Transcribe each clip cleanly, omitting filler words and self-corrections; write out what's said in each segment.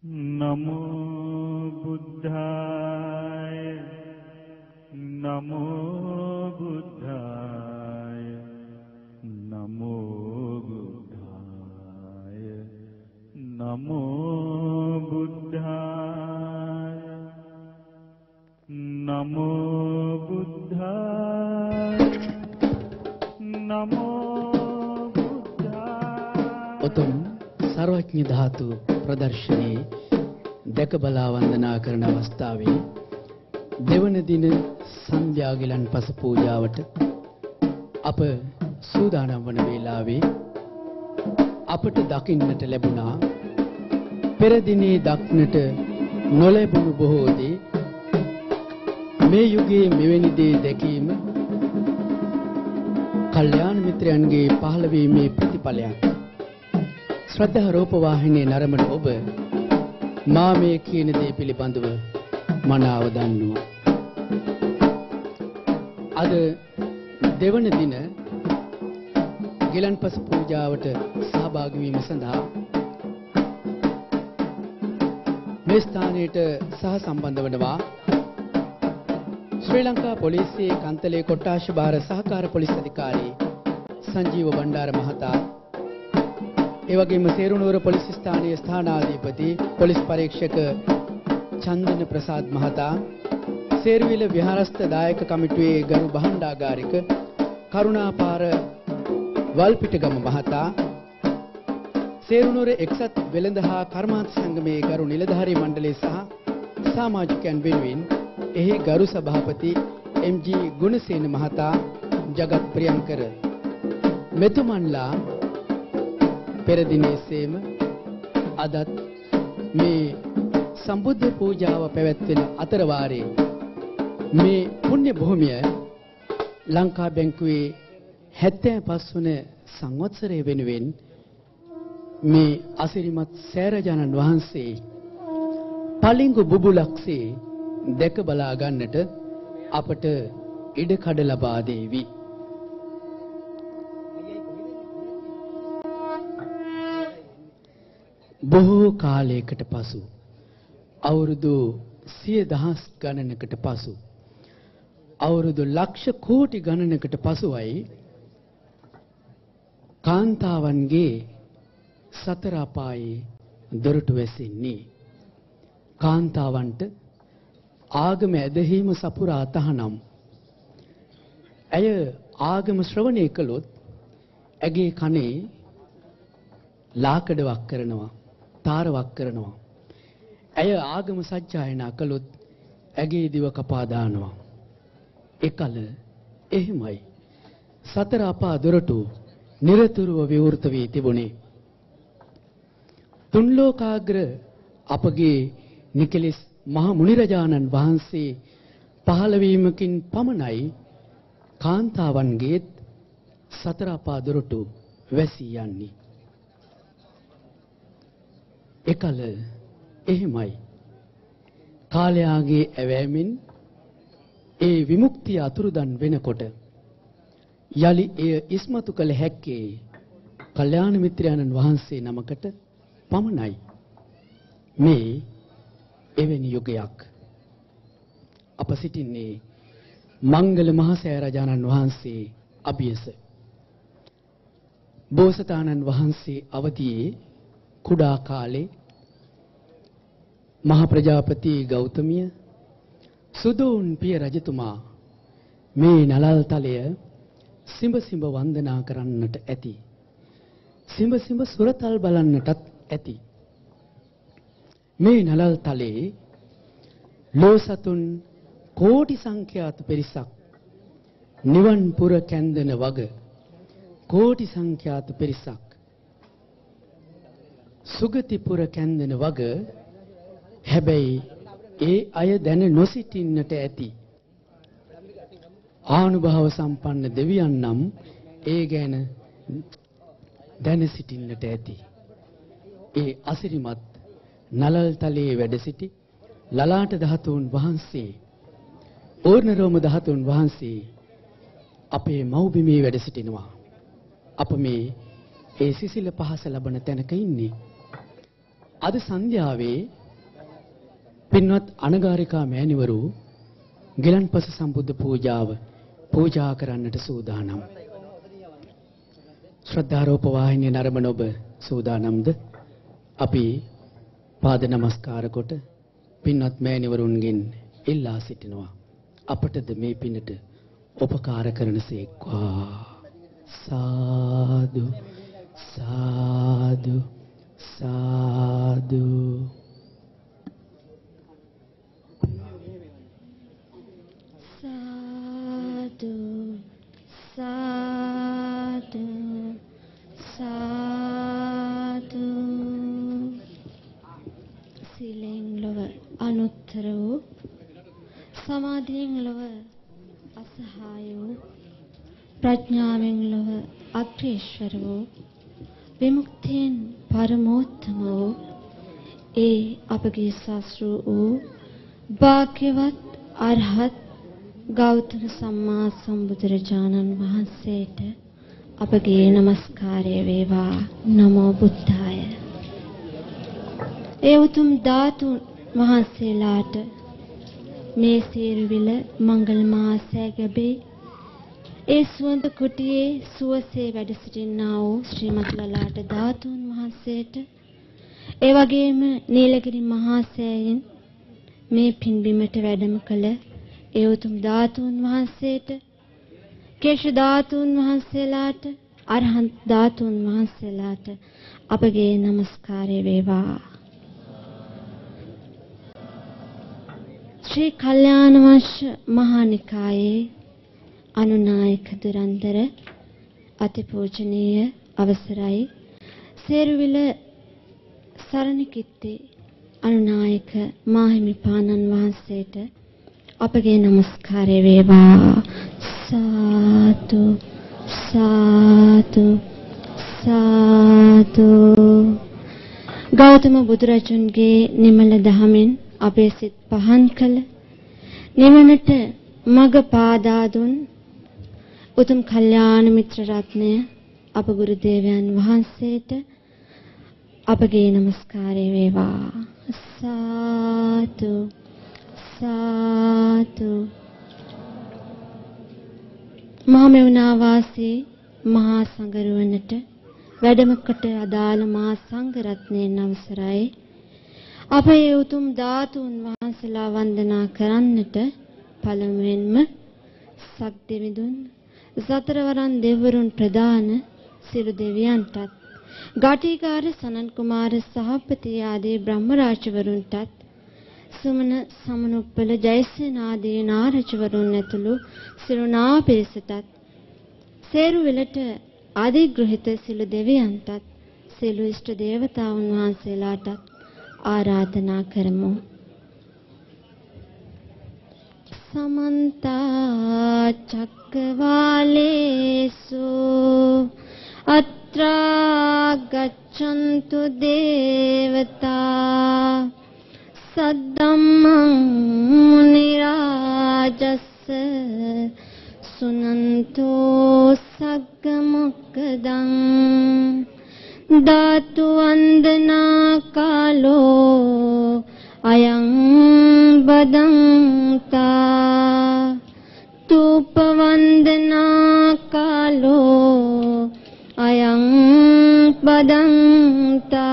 नमो बुद्धाय नमो बुद्धाय नमो बुद्धाय नमो बुद्धाय नमो बुद्धाय नमो बुद्धाय උතුම් සර්වඥ ධාතු ප්‍රදර්ශනයේ දැක බලා වන්දනා කරන අවස්ථාවේ දෙවන දින සන්ධ්‍යා ගිලන්පස පූජාවට අප සූදානම් වන වේලාවේ අපට දකින්නට ලැබුණා පෙර දිනේ දක්නට නොලැබුණු බොහෝ දේ. මේ යුගයේ මෙවැනි දේ දැකීම කල්යාණ මිත්‍රයන්ගේ පහළවීමේ ප්‍රතිඵලයක්. ශ්‍රද්ධා රූප වාහිනියේ නරඹන ඔබ මා මේ කියන දේ පිළිබඳව මනාව දන්නවා. අද දෙවන දින ගිලන්පස පූජාවට සහභාගී වීම සඳහා මේ ස්ථානයට සහ සම්බන්ධ වනවා ශ්‍රී ලංකා පොලිසියේ කන්තලේ කොට්ටාශ භාර සහකාර පොලිස් අධිකාරී සංජීව බණ්ඩාර මහතා, ඒ වගේම සේරුනුවර පොලිස් ස්ථානයේ ස්ථානාධිපති පොලිස් පරීක්ෂක චන්දන ප්‍රසාද් මහතා, සේරුවිල විහාරස්ථ දායක කමිටුවේ ගරු භාණ්ඩාගාරික කරුණාපාර වල්පිටගම මහතා, සේරුනුවර එක්සත් වෙළඳ හා කර්මාන්ත සංගමේ ගරු නිලධාරී මණ්ඩලය සහ සමාජිකයන් වෙනුවෙන් එහි ගරු සභාපති එම්.ජී. ගුණසේන මහතා, ජගත් ප්‍රියංකර මෙතුමන්ලා පෙර දිනේසේම අදත් මේ සම්බුද්ධ පූජාව පැවැත්වෙන අතර වාරයේ මේ පුණ්‍ය භූමිය ලංකා බැංකුවේ 75 වන සංවත්සරය වෙනුවෙන් මේ අසිරිමත් සෑරජානන් වහන්සේ පලිංගු බුබුලක්සේ දැක බලා ගන්නට අපට ඉඩකඩ ලබා දේවි. බොහෝ කාලයකට පසු අවුරුදු 100,000 ගණනකට පසු අවුරුදු ලක්ෂ කෝටි ගණනකට පසුවයි කාන්තාවන්ගේ සතර අපායේ දොරටු වැසෙන්නේ. කාන්තාවන්ට ආගම ඇදහිීම සපුරා තහනම්. ඇය ආගම ශ්‍රවණය කළොත් ඇගේ කනේ ලාකඩවක් කරනවා, තාරවක් කරනවා. ඇය ආගම සජ්ජායනා කළොත් ඇගේ දිව කපා දානවා. එකල එහෙමයි සතර අපා දොරටු නිරතුරුව විවෘත වී තිබුණේ. තුන් ලෝකාග්‍ර අපගේ නිකලෙස් මහ මුනිරජාණන් වහන්සේ පහළ වීමකින් පමණයි කාන්තාවන්ගේ සතර අපා දොරටු වැසී යන්නේ. එකල එහෙමයි කාලයාගේ ඇවෑමෙන් ඒ විමුක්තිය අතුරුදන් වෙනකොට යලි එය ඉස්මතු කළ හැක්කේ කල්යාණ මිත්‍රයන්න් වහන්සේ නමකට පමණයි. මේ එවැනි යුගයක් අප සිටින්නේ මංගල මහසෑය රජාණන් වහන්සේ අභියස. බෝසතාණන් වහන්සේ අවදියේ කුඩා කාලේ මහ ප්‍රජාපති ගෞතමිය සුදෝන් පිය රජතුමා මේ නලල් තලය සිඹ සිඹ වන්දනා කරන්නට ඇති. සිඹ සිඹ සුරතල් බලන්නටත් ඇති. මේ නලල් තලේ ලෝසතුන් කෝටි සංඛ්‍යාත පිරිසක් නිවන් පුර කැන්දන වග කෝටි සංඛ්‍යාත පිරිසක් සුගතිපුර කැන්දන වග. හැබැයි ඒ අය දැන නොසිටින්නට ඇති. ආනුභාව සම්පන්න දෙවියන් නම් ඒ ගැන දැන සිටින්නට ඇති. ඒ අසිරිමත් නලල් තලයේ වැඩ සිටි ලලාට ධාතුන් වහන්සේ, ඕර්ණරෝම ධාතුන් වහන්සේ අපේ මව්බිමේ වැඩ සිටිනවා. අප මේ ඒ සිසිල පහස ලබන තැනක ඉන්නේ. අද සන්ධ්‍යාවේ පින්වත් අනගාരികා මෑණිවරු ගිලන්පස සම්බුද්ධ පූජාව පූජා කරන්නට සූදානම්. ශ්‍රද්ධාරෝප වාහිනිය නරඹන ඔබ සූදානම්ද? අපි පාද නමස්කාර කොට පින්වත් මෑණිවරුන්ගෙන් ඉල්ලා සිටිනවා. අපටද මේ පිනට උපකාර කරනසේක්වා. සාදු සාදු සාදු. සාදු සාදු සාදු. සීලෙන් ලොව අනුත්තර වූ, සමාධියෙන් ලොව අසහාය වූ, ප්‍රඥාවෙන් ලොව අග්‍රේශ්වර වූ, විමුක්තියෙන් පරමෝත්තම වූ ඒ අපගේ ශාස්ත්‍රූ වූ භාග්‍යවත් අරහත් ගෞතම සම්මා සම්බුදුරජාණන් වහන්සේට අපගේ নমස්කාරය වේවා. නමෝ බුද්ධාය. ඒ උතුම් ධාතුන් වහන්සේලාට මේ සීරුවිල මංගල මාසයකදී ඒ සුවඳ කුටියේ සුවසේ වැඩ සිටිනා වූ ශ්‍රීමත් ලලාට ධාතුන් වහන්සේට, ඒ වගේම නීලගිරි මහා සෑයෙන් මේ පින්බිමට වැඩම කළ ඒ උතුම් ධාතුන් වහන්සේට, කේශ ධාතුන් වහන්සේලාට, අරහන්ත ධාතුන් වහන්සේලාට අපගේ নমස්කාරය වේවා. ශ්‍රී කල්යාණ වංශ මහා නිකායේ අනුනායක දුරන්දර අතිපූජනීය අවසරයි සේරුවිල සරණකිත්තේ අනුනායක මාහිමිපාණන් වහන්සේට අපගේ নমස්කාරය වේවා. සාදු සාදු සාදු. ගෞතම බුදුරජුන්ගේ නිමල දහමෙන් අපේ සිත් පහන් කළ, නිවනට මඟ පාදා දුන් උතුම් කල්යාණ මිත්‍ර රත්නය අප ගුරු දේවයන් වහන්සේට අපගේ নমස්කාරය වේවා. සාදු සාදු. මහමෙවුනා වාසී මහා සංඝරුවනට වැඩම කොට අදාළ මහා සංඝ රත්නයෙන් අවසරයි. අපේ උතුම් ධාතුන් වහන්සේලා වන්දනා කරන්නට පළමුවෙන්ම සක්දෙවිඳුන්, සතරවරන් දෙවිවරුන් ප්‍රදාන සියලු දෙවියන්ටත්, ගාටිකාර සනන් කුමාර සහපති ආදී බ්‍රහ්ම රාජවරුන්ටත්, සුමන සමනුප්පල ජයසේන ආදී නාරජවරුන් ඇතුළු සියලු නාපිරිසටත්, සේරුවිලට අධිග්‍රහිත සියලු දෙවියන්ටත්, සියලු ඉෂ්ට දේවතාවුන් වහන්සේලාටත් ආරාධනා කරමු. සමන්ත චක්කවාලේසු අත්‍රා ගච්ඡන්තු දේවතා සද්දම්මං මුනි රාජස්ස සුනන්තෝ සග්ග මොක්ඛදං ධාතු වන්දනා කාලෝ අයං බදන්තා තූප වන්දනා කාලෝ අයං බදන්තා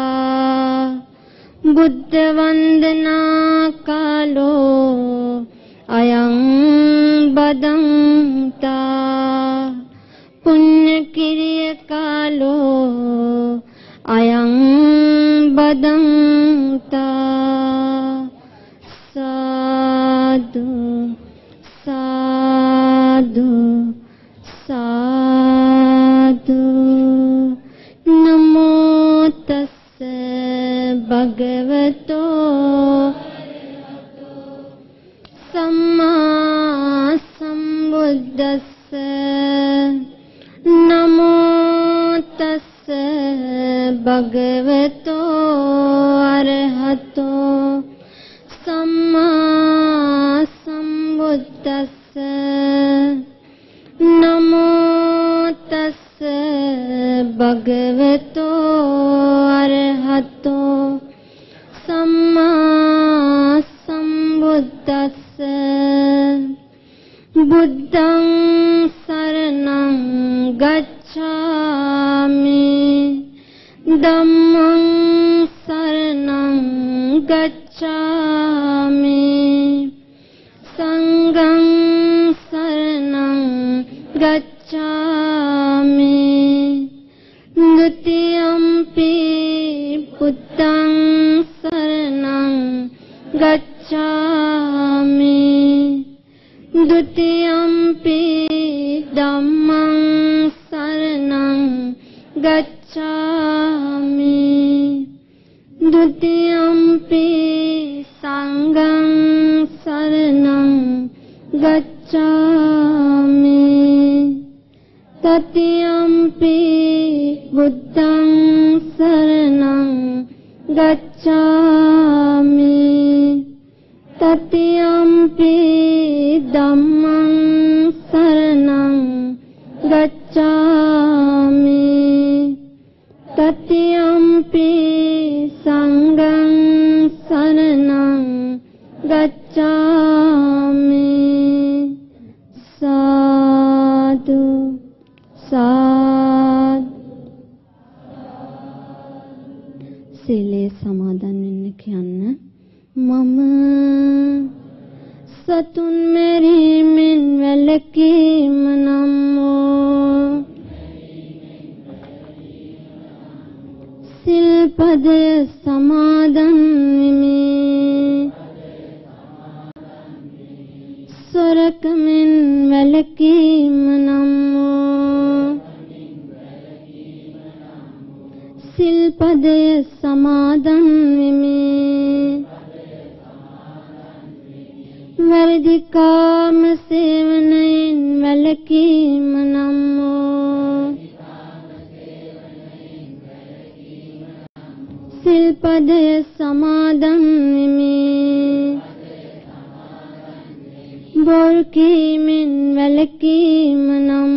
බුද්ධ වන්දනා කාලෝ අයං බදන්තා පුඤ්ඤ කිරිය කාලෝ අයං බදන්තා. සාදු සාදු සාදු. නමෝ තස්ස භගවතෝ සම්මා සම්බුද්දස්ස. නමෝ තස්ස භගවතෝ අරහතෝ සම්මා සම්බුද්දස්ස. නමෝ තස්ස භගවතෝ අරහතෝ බුද්ධං සරණං ගච්ඡාමි ධම්මං සරණං ගච්ඡාමි සංඝං සරණං ගච්ඡාමි ဒုတိယံ පි බුද්ධං සරණං ගච්ඡාමි ဒုတိယံ පි ධම්මං සරණං ගච්ඡාමි ဒုတိယံ පි සංඝං සරණං ගච්ඡාමි တတိယံ පි බුද්ධං සරණං ගච්ඡාමි တတိယံ පි ධම්මං සරණං ගච්ඡාමි တတိယံ පි සංඝං සරණං ගච්ඡාමි සාදු සාදු සීලේ සමාදන් වෙන්න කියන්න මම සතුන් මෙරීමෙන් වැළකීම නම් සිල්පදය සමාදන් වෙමි සොරකමින් වැළකීම නම් සිල්පදය සමාදන් වෙමි වැරදි කාම සේවනයෙන් වැළකීම නම් සිල්පදය සමාදන් වෙමි බොරු කීමෙන් වැළකීම නම්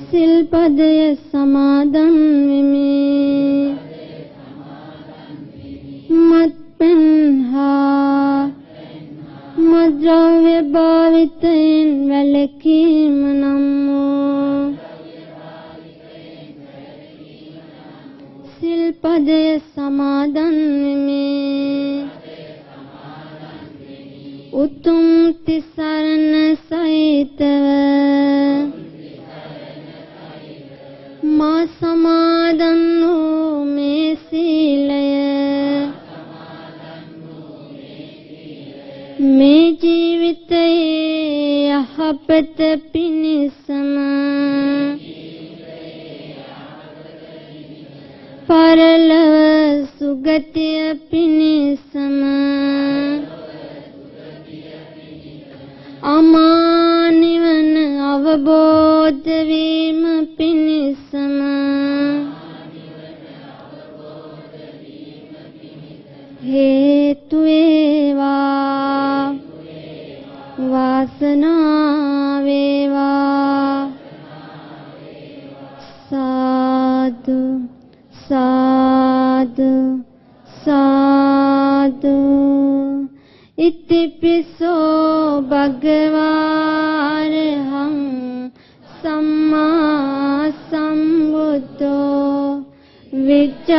සිල්පදය සමාදන් වෙමි මත්පැන් හා මද්‍රව්‍ය භාවිතයෙන් වැළකීම නම් සිල්පදය සමාදන් වෙමි උතුම් තිසරණ සහිතව මා සමාදන් වූ මේ සීලය මේ ජීවිතයේ යහපත පිණිසම පරලොව සුගතිය පිණිසම අමා නිවන අවබෝධ වීම පිණිසම හේතු වේවා වාසනාව වේවා සාදු සාදු සාදු ඉතිපිසෝ භගවාරහං සම්මා සම්බුද්ධෝ විචාචරණ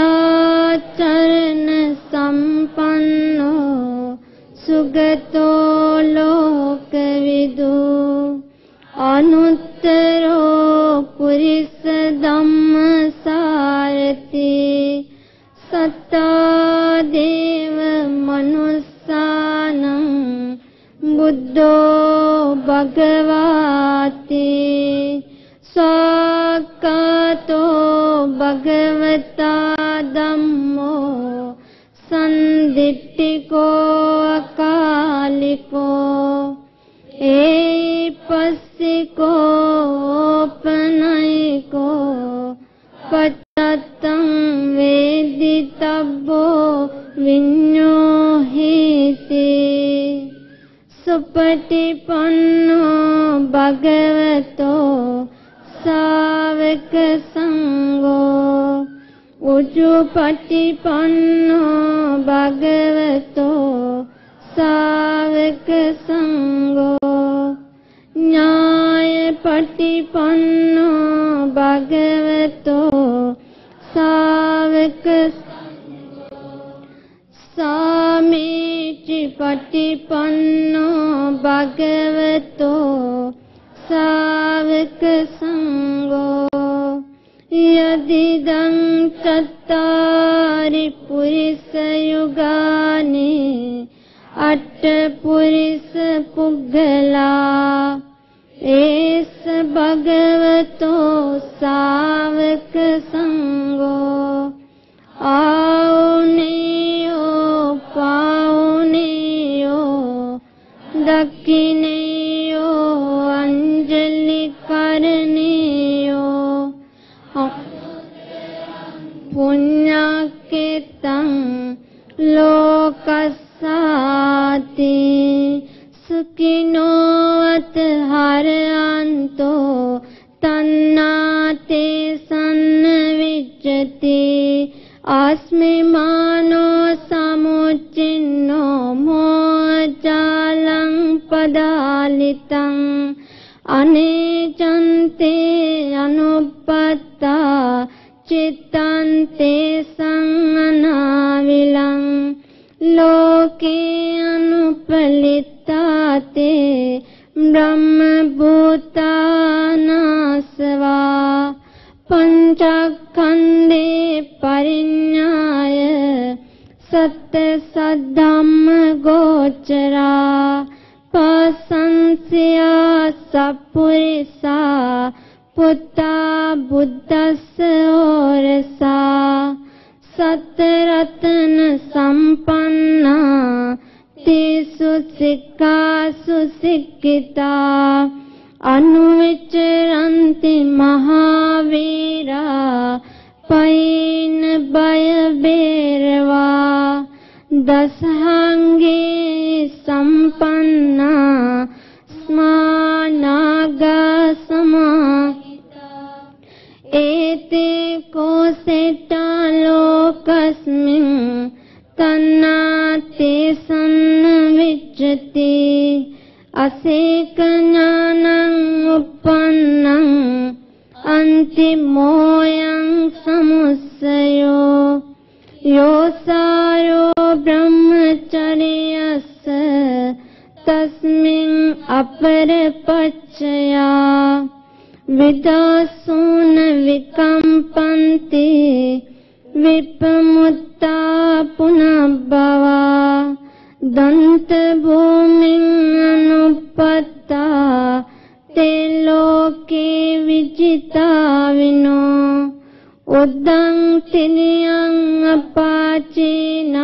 සම්පන්නෝ සුගතෝ ලෝකවිදු අනුත්තරෝ පුරිස ධම්මසාරති සත්තා දේව මනුස්සානං බුද්ධෝ භගවාති සක්කතෝ භගවතා ධම්මෝ සන්දිට්ඨිකෝ අකාලිකෝ ඒපස්සිකෝ පනයිකෝ පත්තං වේදිතබ්බෝ විඤ්ඤෝහිති සුපටිපන්නෝ භගවතෝ සාවක සංඝෝ උජුපටිපන්නෝ භගවතෝ සාවක සංඝෝ ඥාය පටිපන්නෝ භගවතෝ සාවක සාමීචි පටිපන්නෝ භගවතෝ සාවක සංඝෝ යදිදං චත්තාරි පුරිස යුගානි අට්ඨ පුරිස පුග්ගලා ඒස භගවතෝ සාවක සංඝෝ ආවුනියෝ පාවුනියෝ දක්ඛිනියෝ අංජලි කරණියෝ පුඤ්ඤක්කෙතං ලෝකස්සාති සුඛිනෝ අතහරයන්තෝ තන්නාතේ සන්නවිච්ඡති ආස්මිමානෝ සමුච්චින්නෝ මෝචාලං පදාලිතං අනේචන්තේ අනුප්පත්තා චිත්තන්තේ සංඝනාවිලං ලෝකේ අනුපලිතාතේ බ්‍රහ්ම භූතානාසවා පංචස්කන්ධේ පරිඤ්ඤාය සත්‍ය සද්ධම්ම ගෝචරා පසංසියා සප්පුරිසා පුත්තා බුද්දස්ස ඕරසා සතරතන සම්පන්නා තේසු සික්ඛාසු සික්ඛිතා අනුවිචරන්ති මහාවීරා පයින් බය බේරවා දසහංගේ සම්පන්නා ස්මානාගා සමාහිතා ඒතේ කෝසෙට්ටා ලෝකස්මින් තන්නාතේ සන්නවිච්ඡති අසේක ඥානං උප්පන්නං අන්තිමෝයං සමුස්සයෝ යෝසාරෝ බ්‍රහ්මචර්යස්ස තස්මින් අපරපච්චයා විදාසුන විකම්පන්ති විපමුත්තා පුනබ්බවා දන්ත භූමින් අනුපත්තා තේ ලෝකේ විජිතා විනෝ උද්දං තිනියං අපාචීනං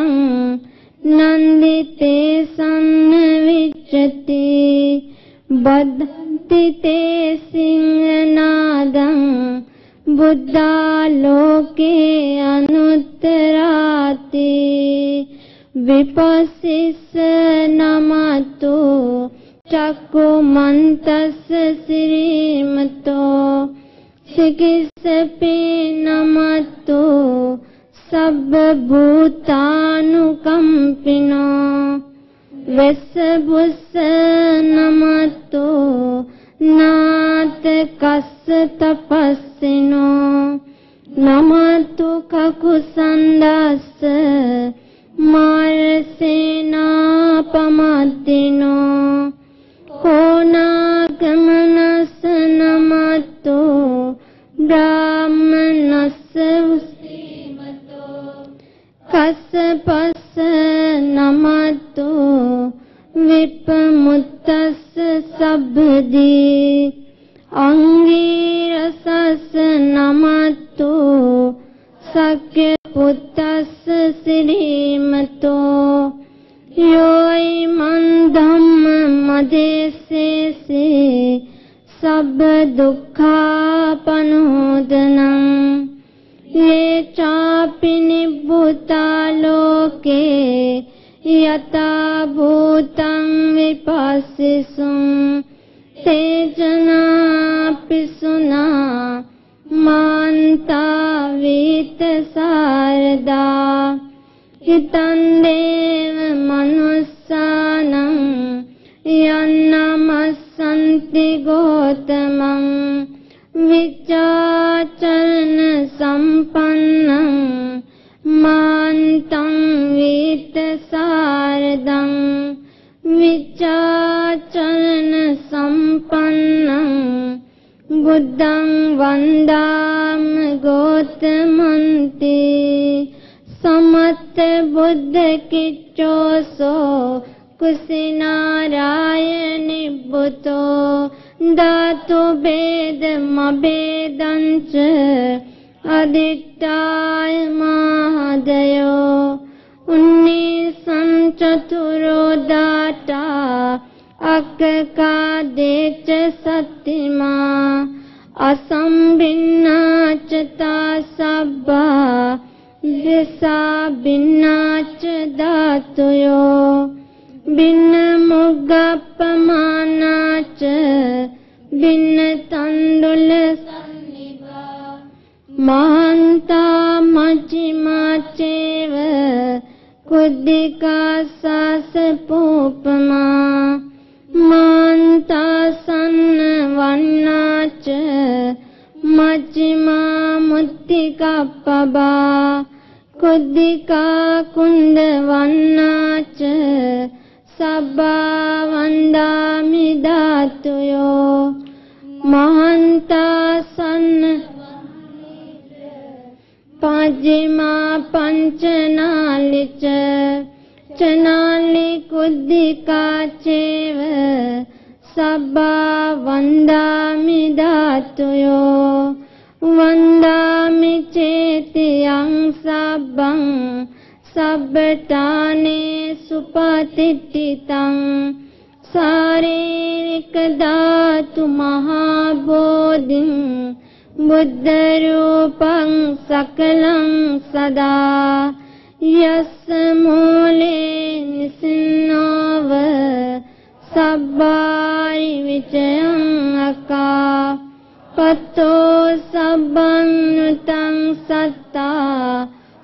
නන්දිතේ සන්නවිච්ඡති බද්ධන්ති තේ සිංහනාදං බුද්ධා ලෝකේ අනුත්තරාති විපස්සිස්ස නමතු චක්කු මන්තස්ස සිරීමතෝ සිකිස්සපි නමතු සබ්බ භූතානුකම්පිනෝ වෙස්ස බුස්ස නමතු නාත කස්ස තපස්සිනෝ නමතු කකුසන්දස්ස මාරසේනා පමද්දිනෝ කෝනාගමනස්ස නමතු බ්‍රාහ්මනස්ස උස්සීමතෝ කස්සපස්ස නමතු විපමුත්තස්ස සබ්බදී අංගීරසස්ස නමතු සක්‍ය පුත්තස්ස සිරීමතෝ යෝයි මන් ධම්ම මදේසේසේ සබ්බ දුක්ඛාපනෝදනං යේ චාපි නිබ්බුතා ලෝකේ යතා භූතං විපස්සිසුං තේජනා පිසුනා මාන්තා වීත සාරදා හිතන් දේව මනුස්සා इति गौतमं विचाचरण सम्पन्नं मान्तं वीतसारदं विचाचरण सम्पन्नं बुद्धं वन्दामि गौतमन्ति समस्त बुद्ध किच्चोसो कुसिनारायणि बुतो धातु भेदमभेदञ्च अधिष्ठाय महादयो उन्नीसं चतुरोदाता अक्कादेच सत्तिमा असंभिन्ना च ता सब्बा दिशा भिन्ना च धातुयो भिन्न मुगपमाना च भिन्न तंडुल सन्निभा महान्ता मध्यमा चैव कुद्दिका सासपोपमा महान्ता सन्नवन्ना च मध्यमा मुत्तिकापबा कुद्दिका कुन्दवन्ना च सब्बा वन्दामि धातुयो महान्ता सन्न पाजिमा पञ्चनालि च चनालि कुद्दिका चैव सब्बा वन्दामि धातुयो वन्दामि चेत्यं सब्बं सब्बटाने सुपतिष्ठितं शारीरिक धातु महाबोधिं बुद्धरूपं सकलं सदा यस्य मूले निसिन्नोव सब्बारि विजयं अका पतो सब्बन्नुतं सत्ता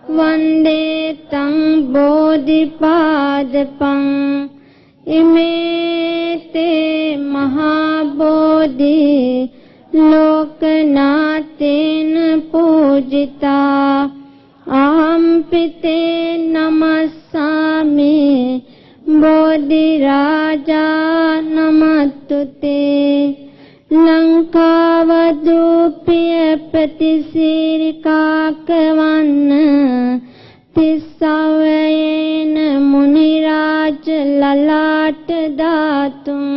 वन्दे तं बोधिपादपं इमे ते महाबोधि लोकनाथेन पूजिता अहं ते नमस्सामि बोधिराजा नमस्तुते लंकावधूप्य प्रतिशीर्काकवन्न तिस्सवयेन मुनिराज ललाट दातुं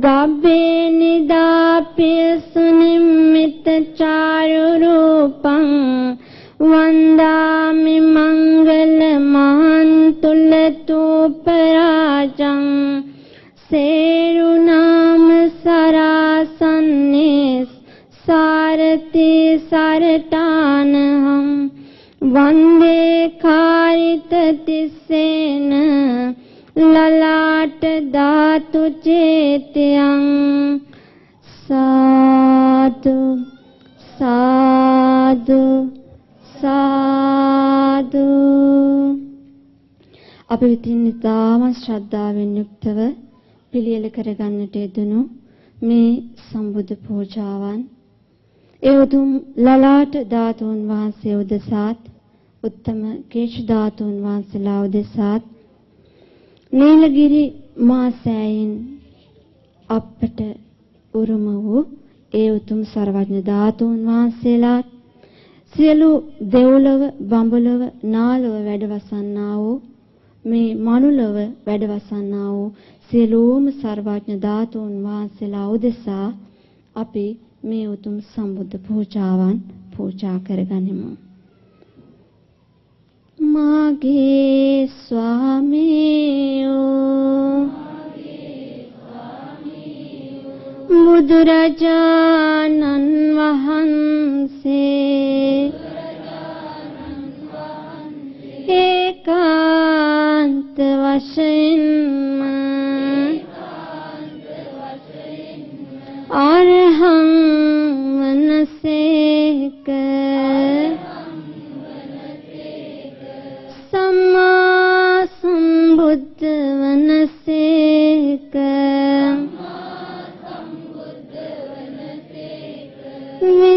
गाभे निदाप्य सुनिमित चारुरूपं वन्दामि मङ्गलमहन्तुलतोपराजं सेरुनाम सरासन्ने सारथि सरटानहं वन्दे खारिततिस्सेन ललाट धातु चेत्यं साधु साधु साधु අපි විසින් ඉතාම ශ්‍රද්ධාවෙන් යුක්තව පිළියෙල කරගන්නට යෙදුණු මේ සම්බුද්ධ පූජාවන් ඒ උතුම් ලලාට ධාතුන් වහන්සේ උදෙසාත් උත්තම කේශ ධාතුන් වහන්සේලා උදෙසාත් නීලගිරි මාසයෙන් අපට උරුම වූ ඒ උතුම් සර්වඥ ධාතුන් වහන්සේලා සියලු දෙව්ලොව බඹලොව නාලොව වැඩවසන්නා වූ මේ මනුලොව වැඩවසන්නා වූ සියලුම සර්වඥ ධාතුන් වහන්සේලා උදෙසා අපි මේ උතුම් සම්බුද්ධ පූජාවන් පූජා කරගනිමු. මාගේ ස්වාමීයෝ බුදුරජාණන් වහන්සේ ඒකාන්ත වශයෙන්ම අරහං වනසේක සම්මා සම්බුද්ධ වනසේක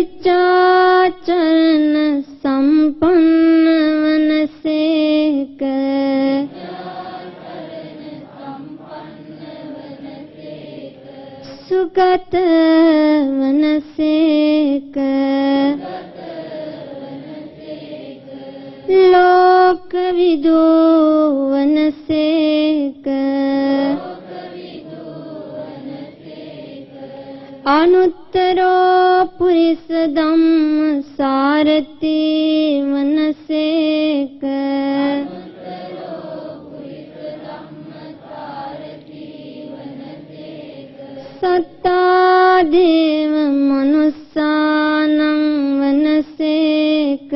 විචාචරණ සම්පන්න වනසේක සුගත වනසේක ලෝකවිදු වනසේක අනුත්තරෝ පුරිස ධම්ම සාරති වනසේක සත්තා දේව මනුස්සානං වනසේක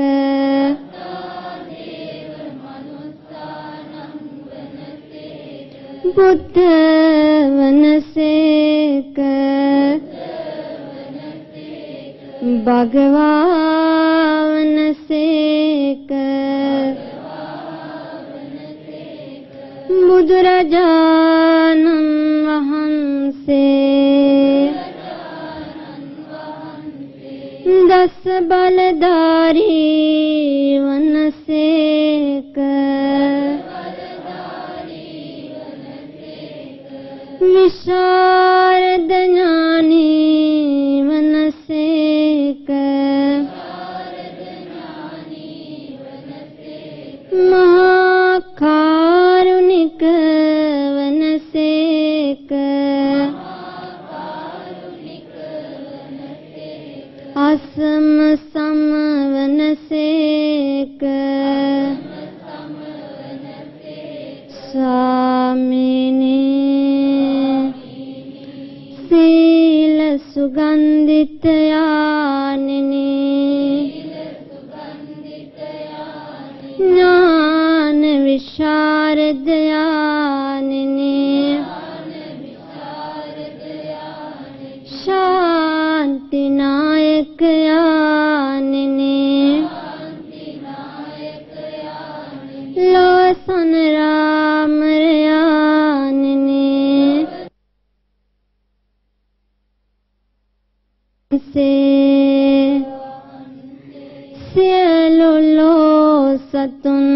බුද්ධ වනසේක භගවා වනසේක බුදුරජාණන් වහන්සේ දස බලධාරී වනසේක විශාරද ඥානී වනසේක මහා කාරුණික වනසේක අසම සම වනසේක ස්වාමිනී සීල සුගන්ධිත යානිනී ඥාන විශාරද යානිනී ශාන්ති නායක යානිනී ලෝසන රාම යානිනී සියලු ලෝසතුන්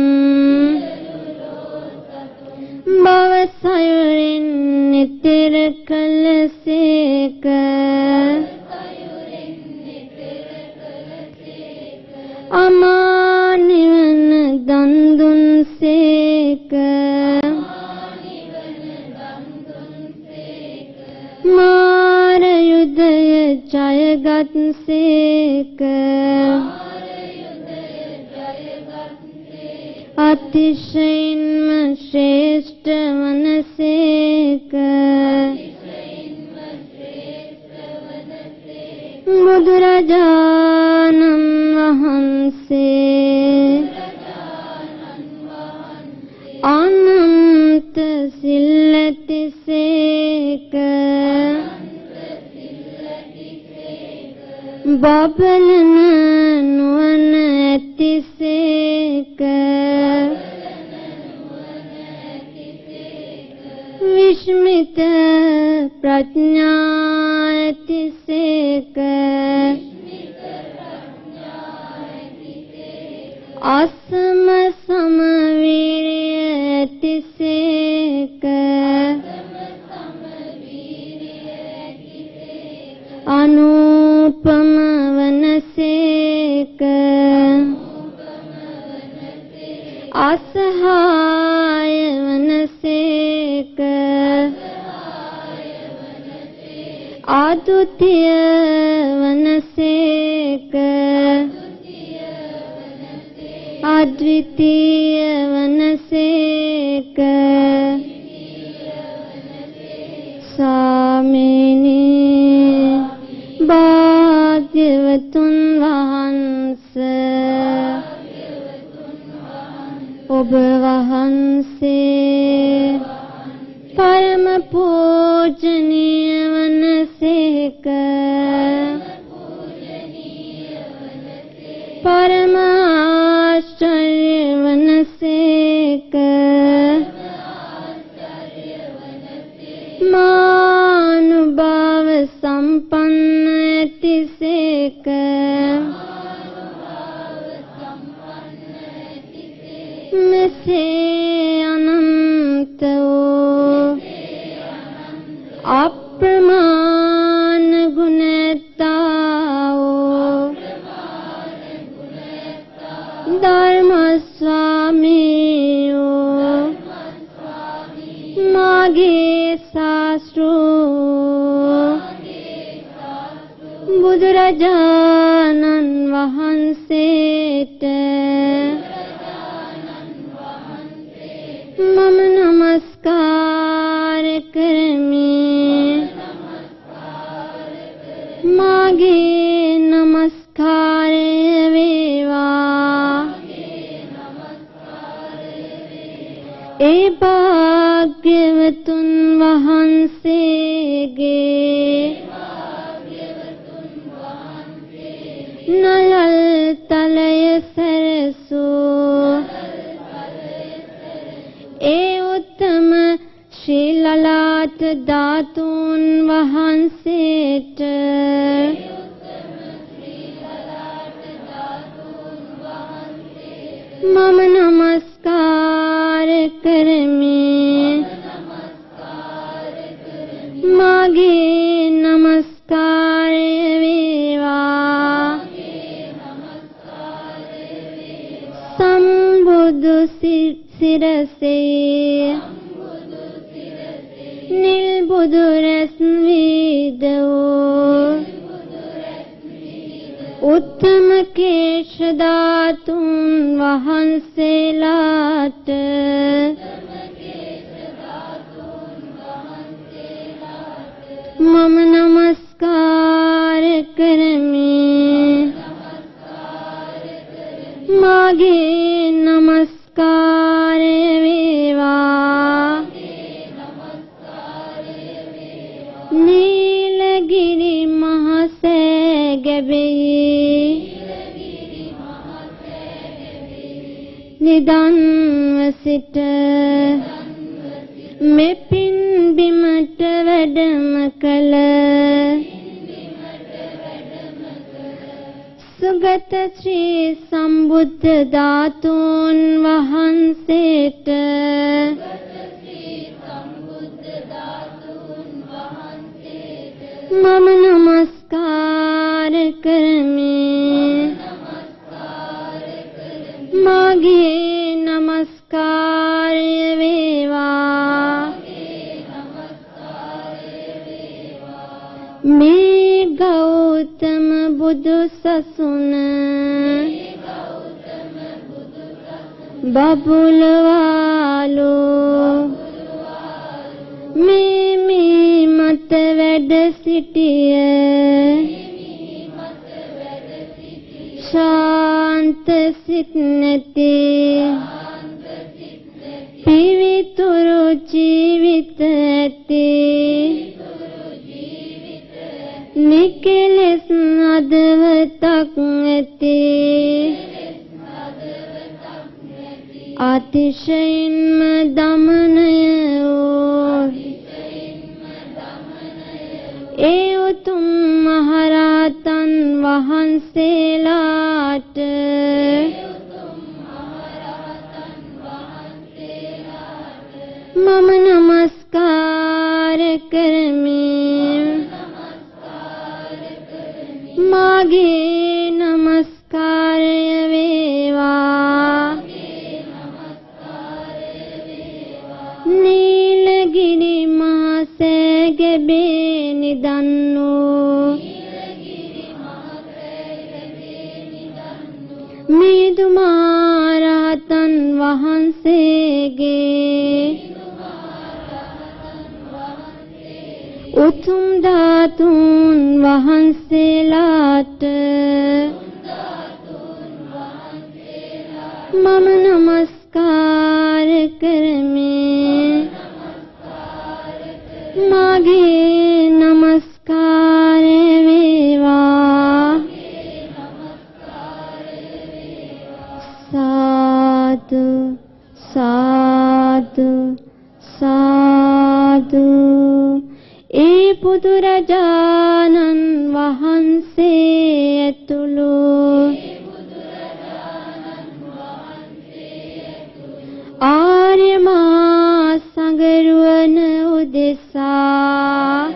භව සයුරින් නිතර කළසේක අමා නිවන දන් දුන්සේක මාර යුධය ජයගත්සේක අතිශයින්ම ශ්‍රේෂ්ඨ වනසේක බුදුරජාණන් වහන්සේ අනන්ත සිල්ලතිසේක බබලන නුවණ ඇතිසේක විස්මිත ප්‍රඥා ඇතිසේක අසම සම වීර්ය ඇතිසේක අනුපම වනසේක අසහාය වනසේක අදුතිය වනසේක අද්විතීය වනසේක ස්වාමිනී භාග්‍යවතුන් වහන්සේ ඔබ වහන්සේ පරම පූජනීය වනසේක පරම ආශ්චර්ය වනසේක මානුභාව සම්පන්න ඇතිසේක බුදුරජාණන් වහන්සේට මම නමස්කාර කරමි. මාගේ නමස්කාරය වේවා. ඒ භාග්‍යවතුන් වහන්සේගේ නලල් තලය සැරසූ ඒ උත්තම ශ්‍රී ලලාට ධාතුන් වහන්සේට මම නමස්කාර කරමි. මාගේ නමස්කාරය වේවා. සම්බුදු සිරසේ නිල් බුදු රැස් වීදෝ උත්තම කේශ ධාතුන් වහන්සේලාට මම නමස්කාර කරමි. මාගේ නමස්කාරය වේවා. නීලගිරි මහසෑගැබෙහි නිදන්ව සිට මෙපින් බිමට වැඩම කළ සුගත ශ්‍රී සම්බුද්ධ ධාතුන් වහන්සේට මම නමස්කාර කරමි. මාගේ නමස්කාරය වේවා. මේ ගෞතම බුදු සසුන බබුලවාලෝ මේ මත වැඩ සිටිය ශාන්ත සිත් නැති පිවිතුරු ජීවිත ඇති නිකලෙස් අදවතක් ඇති අතිශයින්ම දමනය වූ ඒ උතුම් මහරහතන් වහන්සේලාට මම නමස්කාර කරමි. මාගේ නමස්කාරය වේවා. නීලගිරි මහසෑගැබේ නිදන්නෝ මිහිඳු මහරහතන් වහන්සේගේ උතුම් ධාතුන් වහන්සේලාට මම නමස්කාර කරමි. මාගේ නමස්කාරය වේවා. සාදු සාදු සාදු. ඒ බුදුරජාණන් වහන්සේ ඇතුළු ආර්ය මහා සංඝරුවන උදෙසා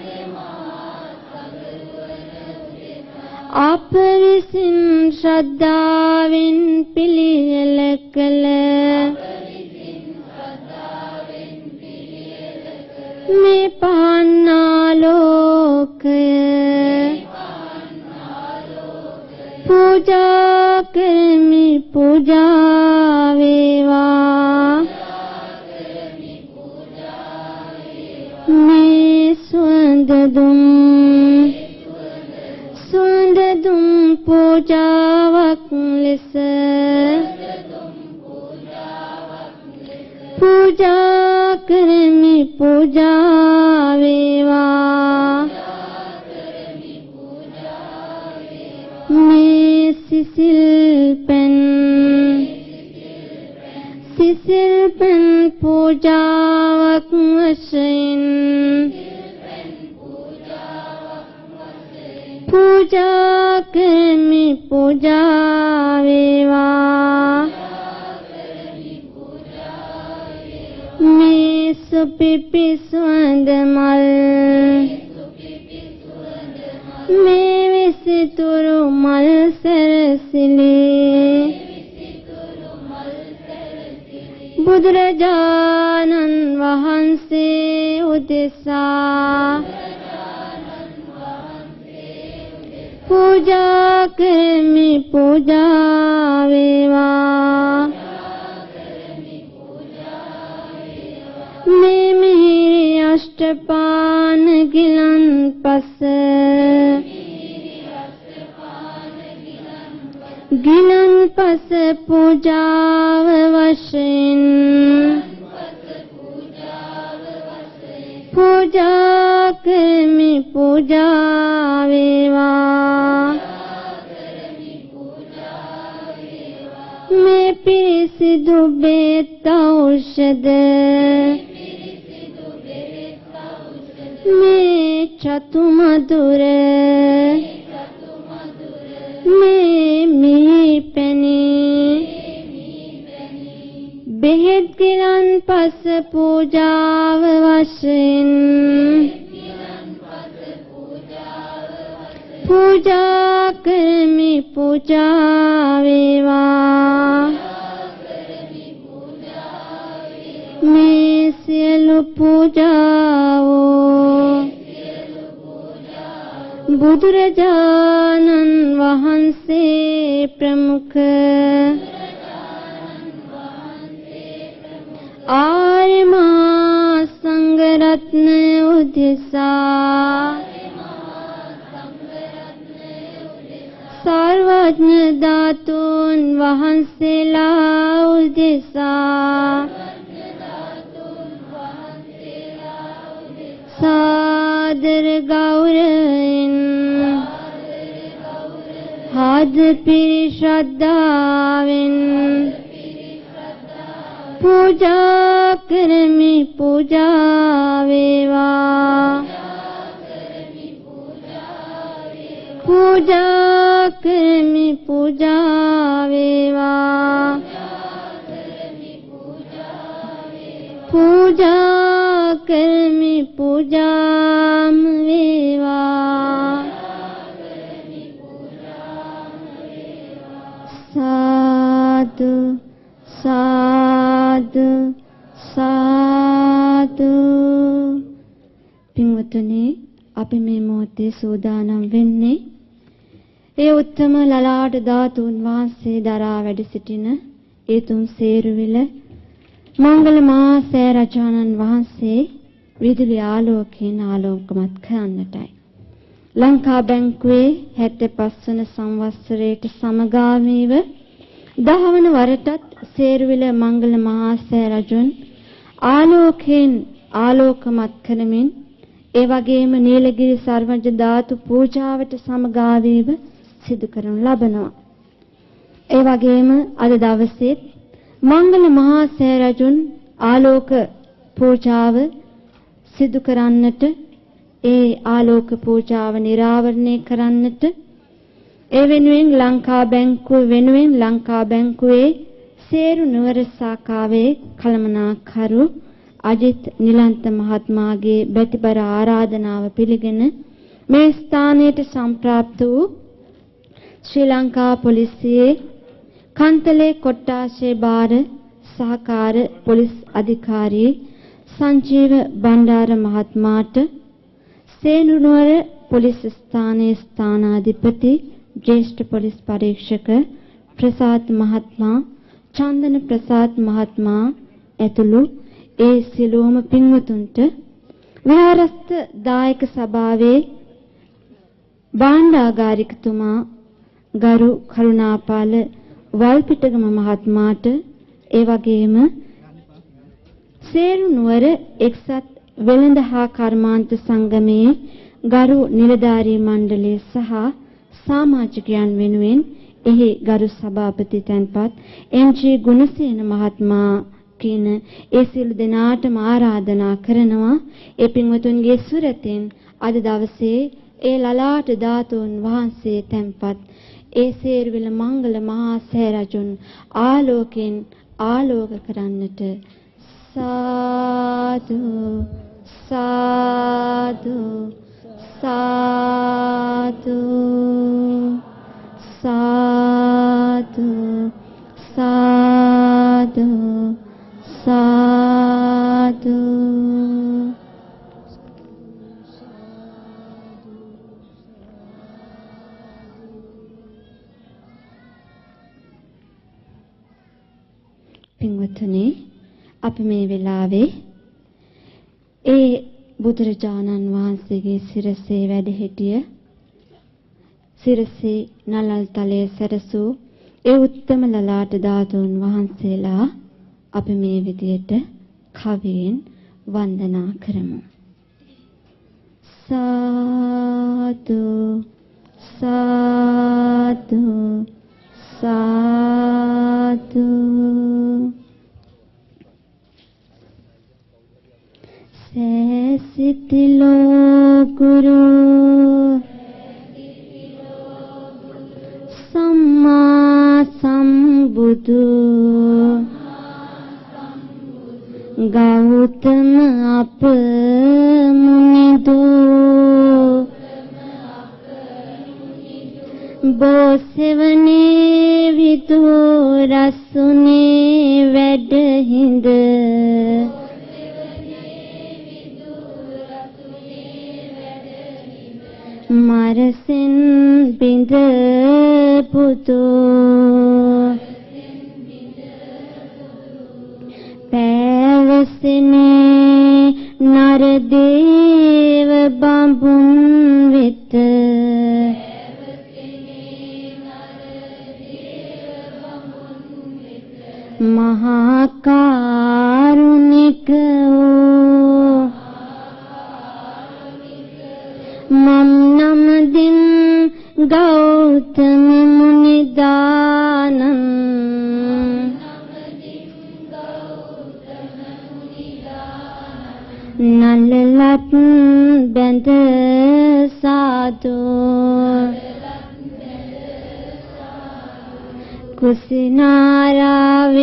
අප විසින් ශ්‍රද්ධාවෙන් පිළියෙල කළ මේ පහන්නාලෝකය පූජා කරමි පූජා වේවා මේ සුවඳ දුම් පූජාවක් ලෙස පූජා කරමි පූජා වේවා මේ සිසිල් පෙන් පූජාවක් වශයෙන් පූජා කරමි පූජා වේවා මේ සුපිපි සුවඳ මල් මේ විසිතුරු මල් සැරසිලි බුදුරජාණන් වහන්සේ උදෙසා පූජා කරමි පූජා වේවා මේ මිහිරි අෂ්ටපාන ගිලන්පස පූජාව වශයෙන් පූජා කරමි පූජා වේවා මේ පිරිසිදු බෙහෙත් ඖෂධ මේ චතු මధుර මේ මිහි පැණි බෙහෙත් ගිලන්පස පූජාව වශයෙන් පූජා කරමි පූජා වේවා මේ සියලු පූජාවෝ බුදුරජාණන් වහන්සේ ප්‍රමුඛ ආර්ය මහා සංඝ රත්නය උදෙසා සර්වඥ ධාතුන් වහන්සේලා උදෙසා සාදර ගෞරවයෙන් හද පිරි ශ්‍රද්ධාවෙන් පූජා කරමි පූජා වේවා පූජා කරමි පූජා වේවා පූජා කරමි පූජාම වේවා සාදු සාදු සාදු පින්වතුනි අපි මේ මොහොතේ සූදානම් වෙන්නේ ඒ උත්තම ලලාට ධාතුන් වහන්සේ දරා වැඩ සිටින ඒ තුන් සේරුවිල මංගල මහා සෑරජානන් වහන්සේ විදුලි ආලෝකයෙන් ආලෝකමත් කරන්නටයි. ලංකා බැංකුවේ 75 වන සංවත්සරයට සමගාමීව 10 වන වරටත් සේරුවිල මංගල මහා සෑරජුන් ආලෝකයෙන් ආලෝකමත් කරමින් ඒ වගේම නීලගිරි සර්වජ්‍ය ධාතු පූජාවට සමගාමීව සිදු කරනු ලබනවා. ඒ වගේම අද දවසේ මංගල මහා සෑරජුන් ආලෝක පූජාව සිදු කරන්නට ඒ ආලෝක පූජාව නිරාවරණය කරන්නට ඒ වෙනුවෙන් ලංකා බැංකුව වෙනුවෙන් ලංකා බැංකුවේ සේරු නුවර ශාඛාවේ කළමනාකරු අජිත් නිලන්ත මහත්මයාගේ බැතිබර ආරාධනාව පිළිගෙන මේ ස්ථානයට සම්ප්‍රාප්ත වූ ශ්‍රී ලංකා පොලිසියේ කන්තලේ කොට්ටාශේ බාර සහකාර පොලිස් අධිකාරී සංජීව බණ්ඩාර මහත්මයාට සේනුනුවර පොලිස් ස්ථානයේ ස්ථානාධිපති ज्येष्ठ पोलिस परीक्षक ප්‍රසාද් මහත්මයා, චන්දන ප්‍රසාද් මහත්මයා ඇතුළු ඒ සියලුම පින්වතුන්ට විහාරස්ථ දායක සභාවේ භාණ්ඩාගාරිකතුමා ගරු කරුණාපාල වල්පිටගම මහත්මයාට ඒ වගේම සේරු නුවර එක්සත් වෙළඳ හා කර්මාන්ත සංගමයේ ගරු නිලධාරී මණ්ඩලය සහ සමාජිකයන් වෙනුවෙන් එහි ගරු සභාපති තැන්පත් එම්.ජී. ගුණසේන මහත්මයා කියන ඒ සියලු දෙනාටම ආරාධනා කරනවා ඒ පින්වතුන්ගේ සුරතෙන් අද දවසේ ඒ ලලාට ධාතුන් වහන්සේ තැන්පත් ඒ සේරුවිල මංගල මහා සෑරජුන් ආලෝකෙන් ආලෝක කරන්නට සාදු සාදු සාදු සාදු සාදු සාදු පින්වත්නි අපි මේ වෙලාවේ ඒ බුදුරජාණන් වහන්සේගේ සිරසේ වැඩ සිටිය සිරසේ නලල් තලයේ සැරසූ ඒ උත්තම ලලාට ධාතුන් වහන්සේලා අපි මේ විදියට කවියෙන් වන්දනා කරමු. සාදු සාදු සාදු සෑසිතිලෝ ගුරු සම්මා සම්බුදු ගෞතම අප මුනිදු බෝසෙවනේ විදු රසුනේ වැඩහිඳ මරසෙන් බිඳ පුතු පැවසෙනේ නරදේව බඹුන් වෙත මහා කාරුණික වූ මම් නමදින් ගෞතම මුනිදානං නලලත් බඳ සාදු කුසිනාරාවේ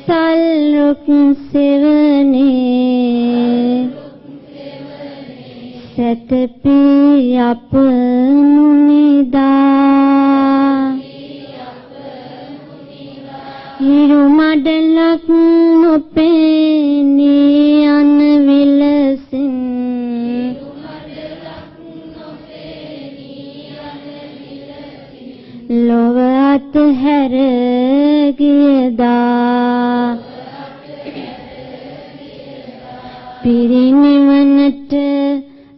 සල්රුක් සෙවනේ සතපි අප මුනිදා හිරු මඩලක් නොපෙනී අන විලසින් ලොව අතහැර ගියදා පිරිනිවනට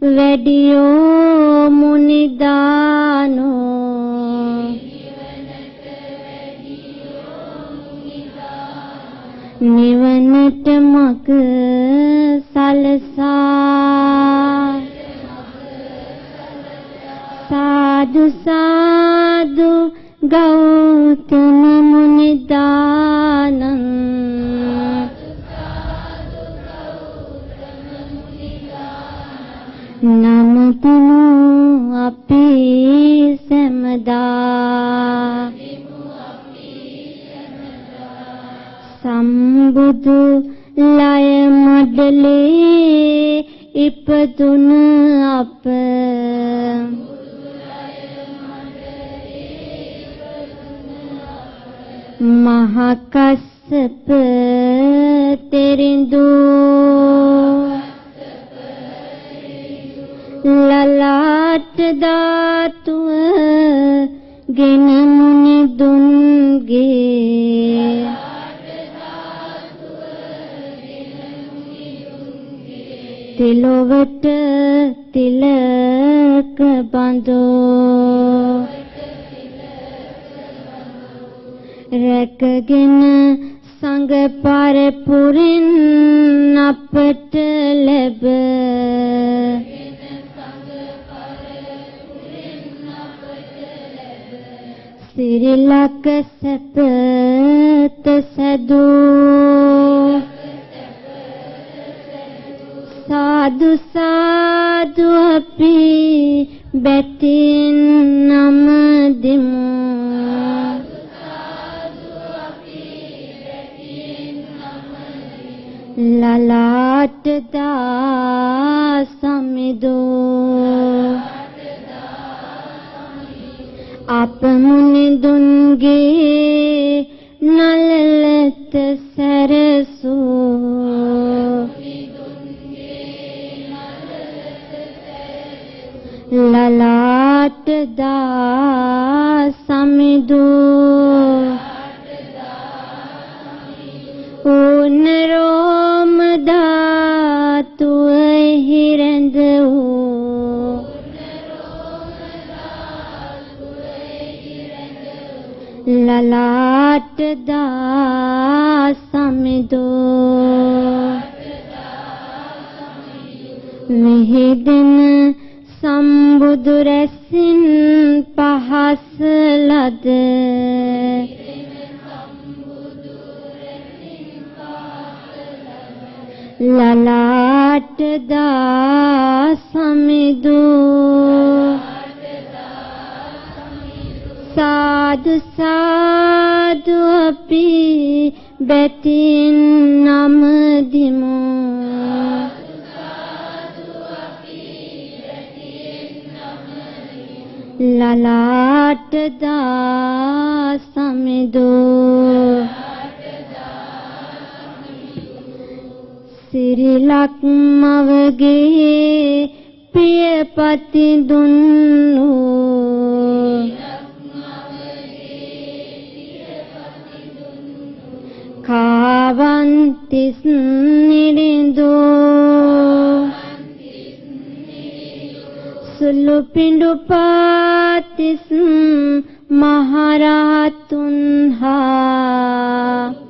වැඩියෝ මුනිදානෝ නිවනට මග සලසා සාදු සාදු ගෞතම මුනිදානං නමතුමු අපි සැමදා සම්බුදු ලය මඩලේ ඉපදුන අප මහා කස්සප තෙරිඳු ලලාට ධාතුව ගෙන මුනි දුන්ගේ තිලොවට තිලක බඳෝ රැකගෙන සංග පරපුරින් අපට ලැබ සිරිලක සැපත සැදූ සාදු සාදු අපි බැතින් නම දෙමු ලලාට දා සමිදෝ අප මුනි දුන්ගේ නලලත සරසෝ ලලාට දා සමිදෝ උනරෝම ධාතුව හිරඳ වූ ලලාට දා සමිදෝ විහිදෙන සම්බුදු රැසින් පහස ලද ලලාට දා සමිදෝ සාදු සාදු අපි බැතින් නම දිමු ලලාට දා සමිදෝ සිරිලක් මවගේ පියපති දුන්නු කාවන්තිස් නිරිඳෝ සුළු පිඬු පාතිස් මහරහතුන් හා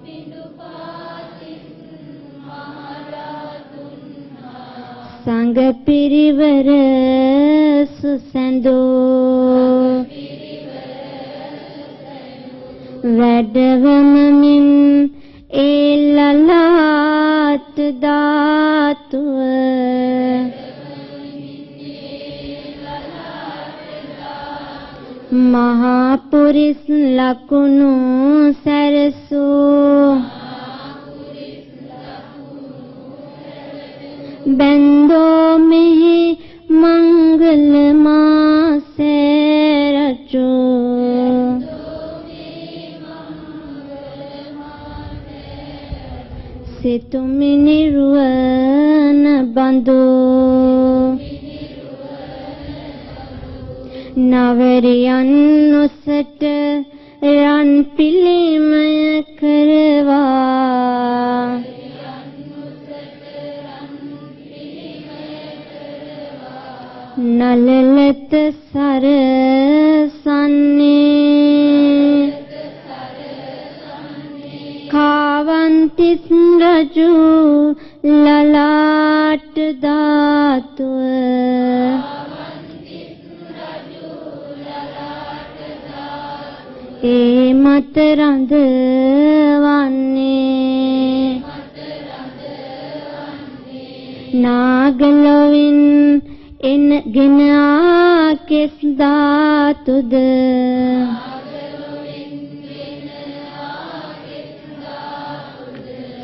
සංඝ පිරිවර සුසැඳෝ වැඩවමමින් ඒ ලලාට ධාතුව මහා පුරිස් ලකුණු සැරසූ බැන්දෝ මෙහි මංගල මාසේ රජෝ සිතුමි නිර්වන බඳෝ නවරියන් නොසට රන් පිළිමය කරවා නලලත සරසන්නේ කාවන්තිස් රජු ලලාට ධාතුව ඒ මත රඳවන්නේ නාගලොවින් ගෙන ආකෙස් ධාතුද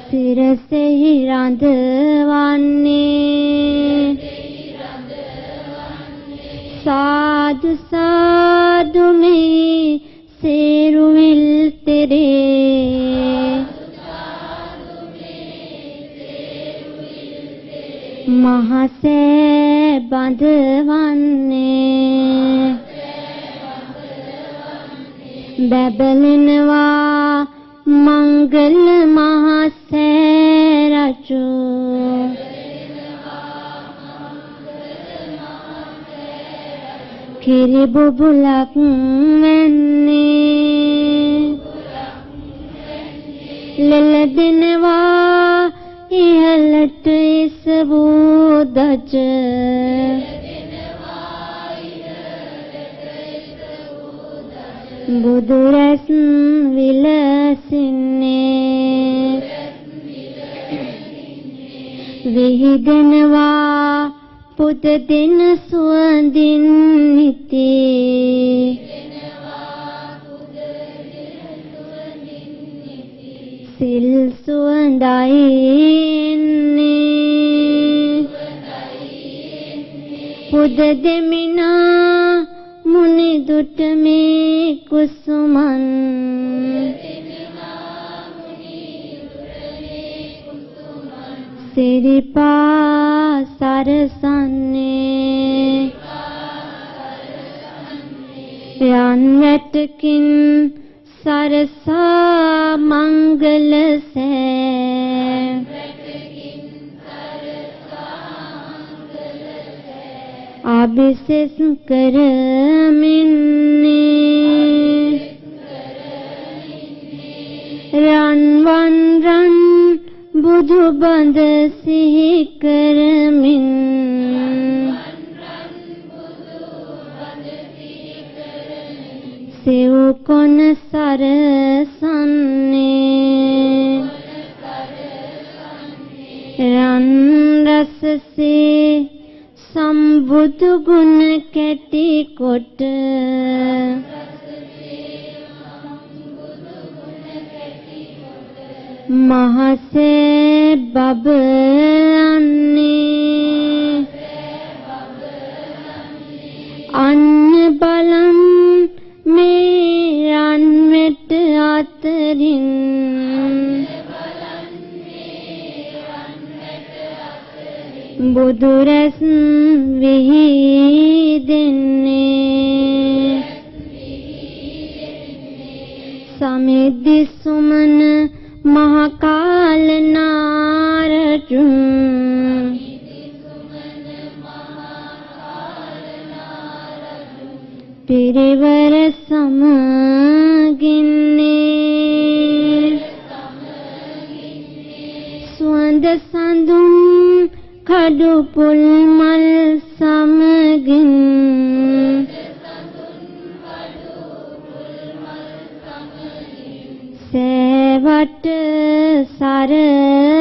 සිරසෙහි රඳවන්නේ සාදු සාදු මේ සේරුවිල් තෙරේ මහසේ වඳවන්නේ බැබලෙනවා මංගල මහසෑ රජු කිරි බුබුලක් වෙන්නේ ලෙලදෙනවා ඉහළට ඉසවූ දජ බුදුරැස් විලසින්නේ විහිදෙනවා පුද දින සුවඳින් නිති සිල් සුවඳයි පුද දෙමිනා මුනි දුට මේ කුසුමන් සිරිපා සරසන්නේ යන් වැටකින් සරසා මංගල සෑ අභිසෙස් කරමින්නේ රන්වන් රන් බුදු බඳ සිහි කරමින් සිව් කොන සරසන්නේ රන් රසසේ සම්බුදු ගුණ කැටි කොට මහසේ බබලන්නේ අන්න බලම් මේ රන් මෙට අතරින් බුදුරැස් විහිදෙන්නේ සමිද්දි සුමන මහකාල නාරජුන් පිරිවර සමගින්නේ සුවඳ සඳුන් කඩු පුල් මල් සමගින් සේවට සරසන්නේ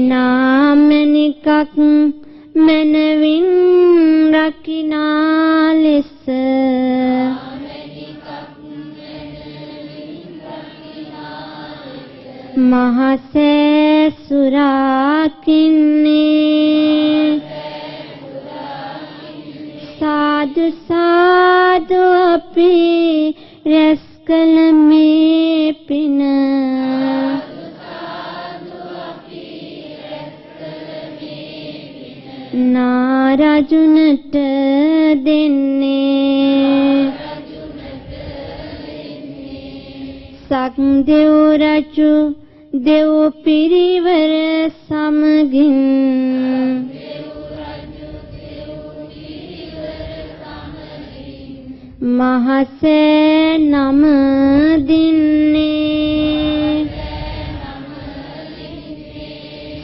නාමනිකක් මනවින් රකිනා ලෙස මහසේ සුරාකින්නේ සාදු සාදු අපි රැස් කළ මේ පින නාරජුනට දෙන්නේ සක් දෙව් රජු දෙව් පිරිවර සමගින් මහසේ නම දින්නේ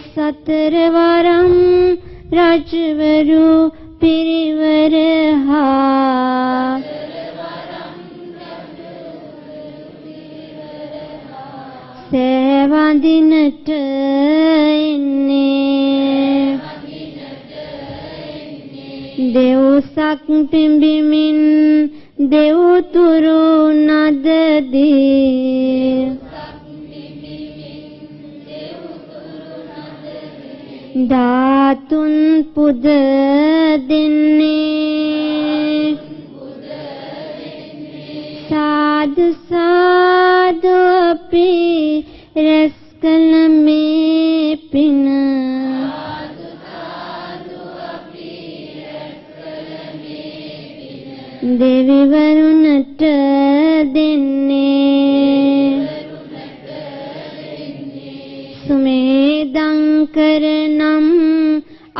සතර වරම් රජවරු පිරිවර හා සේවඳිනට එන්නේ දෙව්සක් පිඹිමින් දෙව්තුරු නදදී ධාතුන් පුද දෙන්නේ සාදු සාදු අපි රැස් කළ මේ දෙවිවරුන්ට දෙන්නේ සුමේදං කරනම්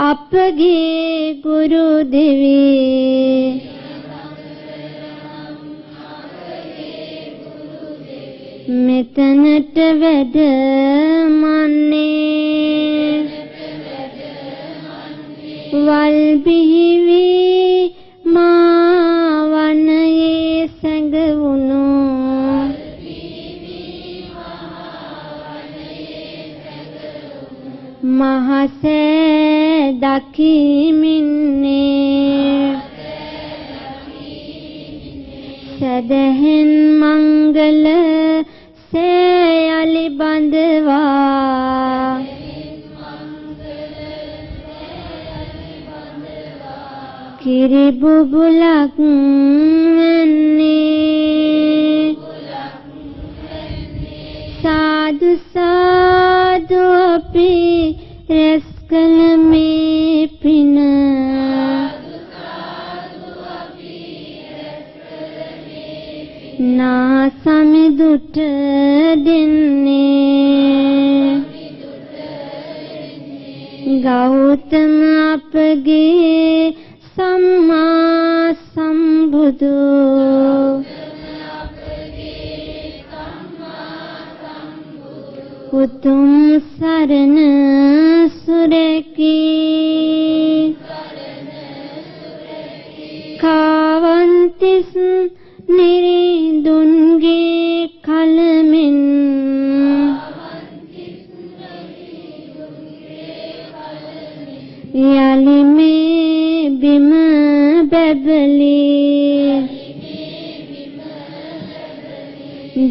අපගේ ගුරු දෙවි මෙතනට වැඩමන්නේ වල් බිහිවි මා වනයේ සැඟවුණු මහසේ දකිමින්නේ සදහෙන් මංගල සේයලි බඳවා කිරි බුබුලක් වෙන්නේ සාදු සාදු අපි රැස් කළ මේ පින නා සමිදුට දෙන්නේ ගෞතම අපගේ සම්මා සම්බුදු උතුම් සරණ සුරකී කාවන්තිස් නිරිඳුන්ගේ කලමින් යලි මේ බිම බැබලි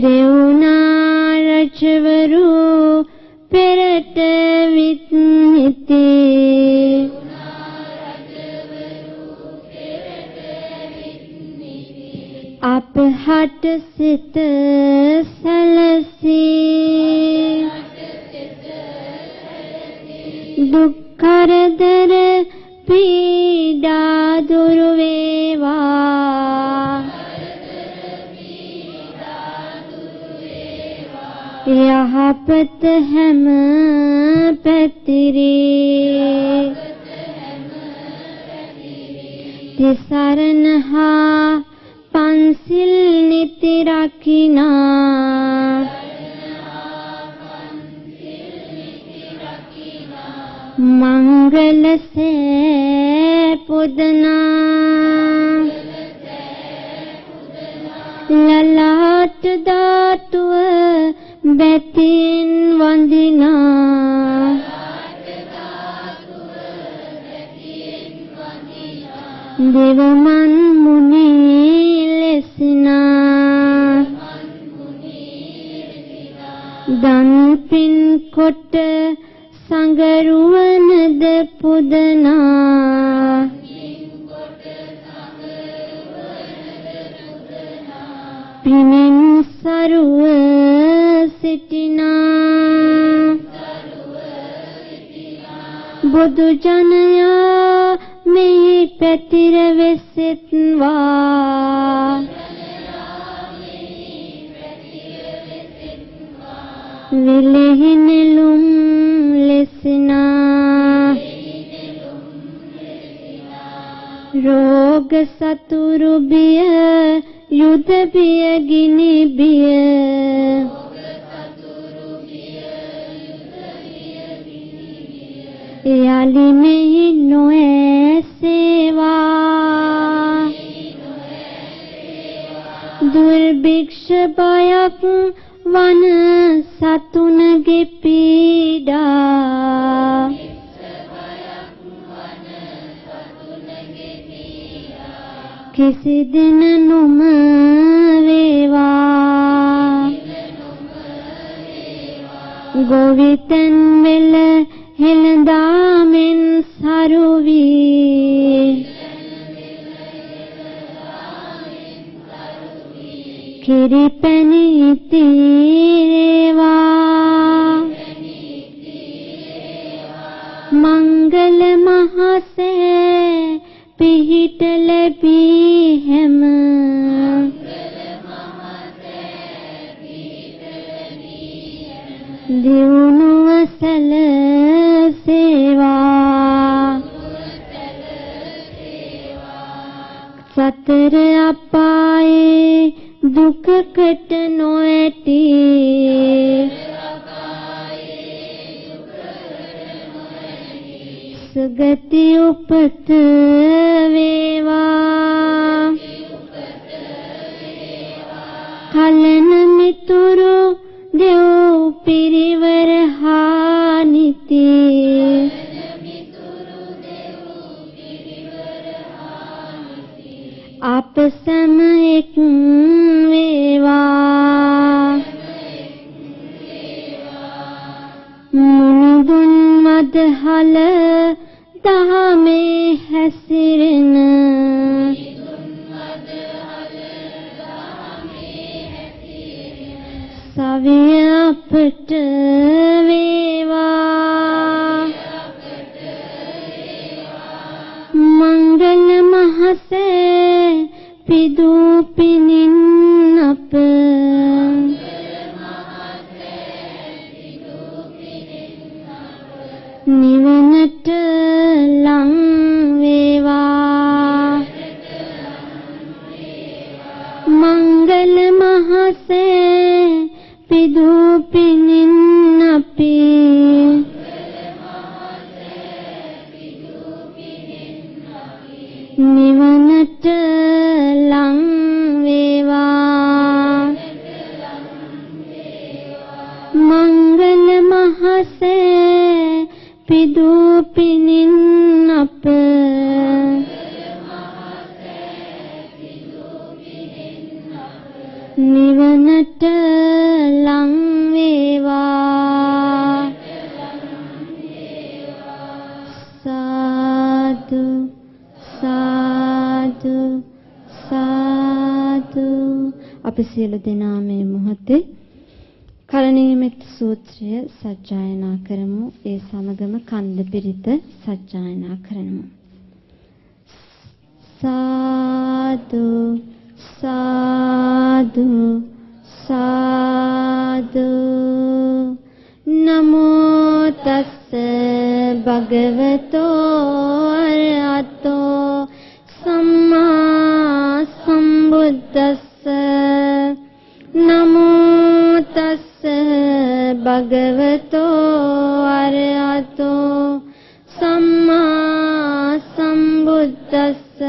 දෙවුනා රජවරු පෙරට විත්නිති අපහට සිත සැලසී දුක් කරදර පීඩා දුරු වේවා යහපත හැම පැතිරේ තිසරණ හා පන්සිල් නිති රකිනා මංගල සේ පුදනා ලලාට ධාතුව බැතින් වඳිනා දෙවමන් මුනි ලෙසිනා දන් පින් කොට සංගරුවනද පුදනා පිනෙන් සරුව සිටිනා බුදු ජනයා මෙහි පැතිර වෙසෙත්වා විලෙහි නෙළුම් ලෙසිනා රෝග සතුරු බිය යුද බිය ගිනි බිය යලි මෙහි නොඇසේවා දුර්භික්ෂ බයක් වන සතුනගේ පීඩා කිසි දින නොම වේවා ගොවිතැන් වෙල හෙළඳාමෙන් සරු වී කිරි පැණි ඉතිරේවා මංගල මහසේ පිහිට ලැබී හැම දියුණුව සැලසේවා සතර අපායේ දුකකට නොඇති සුගති උපත වේවා කලන මිතුරු දෙව් පිරිවර හා නිති අප සැම එක් වේවා මුනුදුන් වදහල දහමේ හැසිරෙන සවිය අපට වේවා මංගල මහසේ පිදූ පිනින් අප නිවනට ලං වේවා මංගල මහසේ පිදූ පිනින් අපි නිවනට ලං වේවා මංගල මහසේ පිදූ පිනින් අප නිවනට ලං වේවා සාදු සාදු සාදු අපි සියලු දෙනා මේ මොහොතේ කලණීයමෙත් සූත්‍රය සජ්ජායනා කරමු. ඒ සමගම කන්ද පිරිත සජ්ජායනා කරමු. සාදු සාදු සාදු නමෝ තස්ස භගවතෝ අරහතෝ සම්මා සම්බුද්දස්ස නමෝ තස්ස භගවතෝ අරහතෝ සම්මා සම්බුද්දස්ස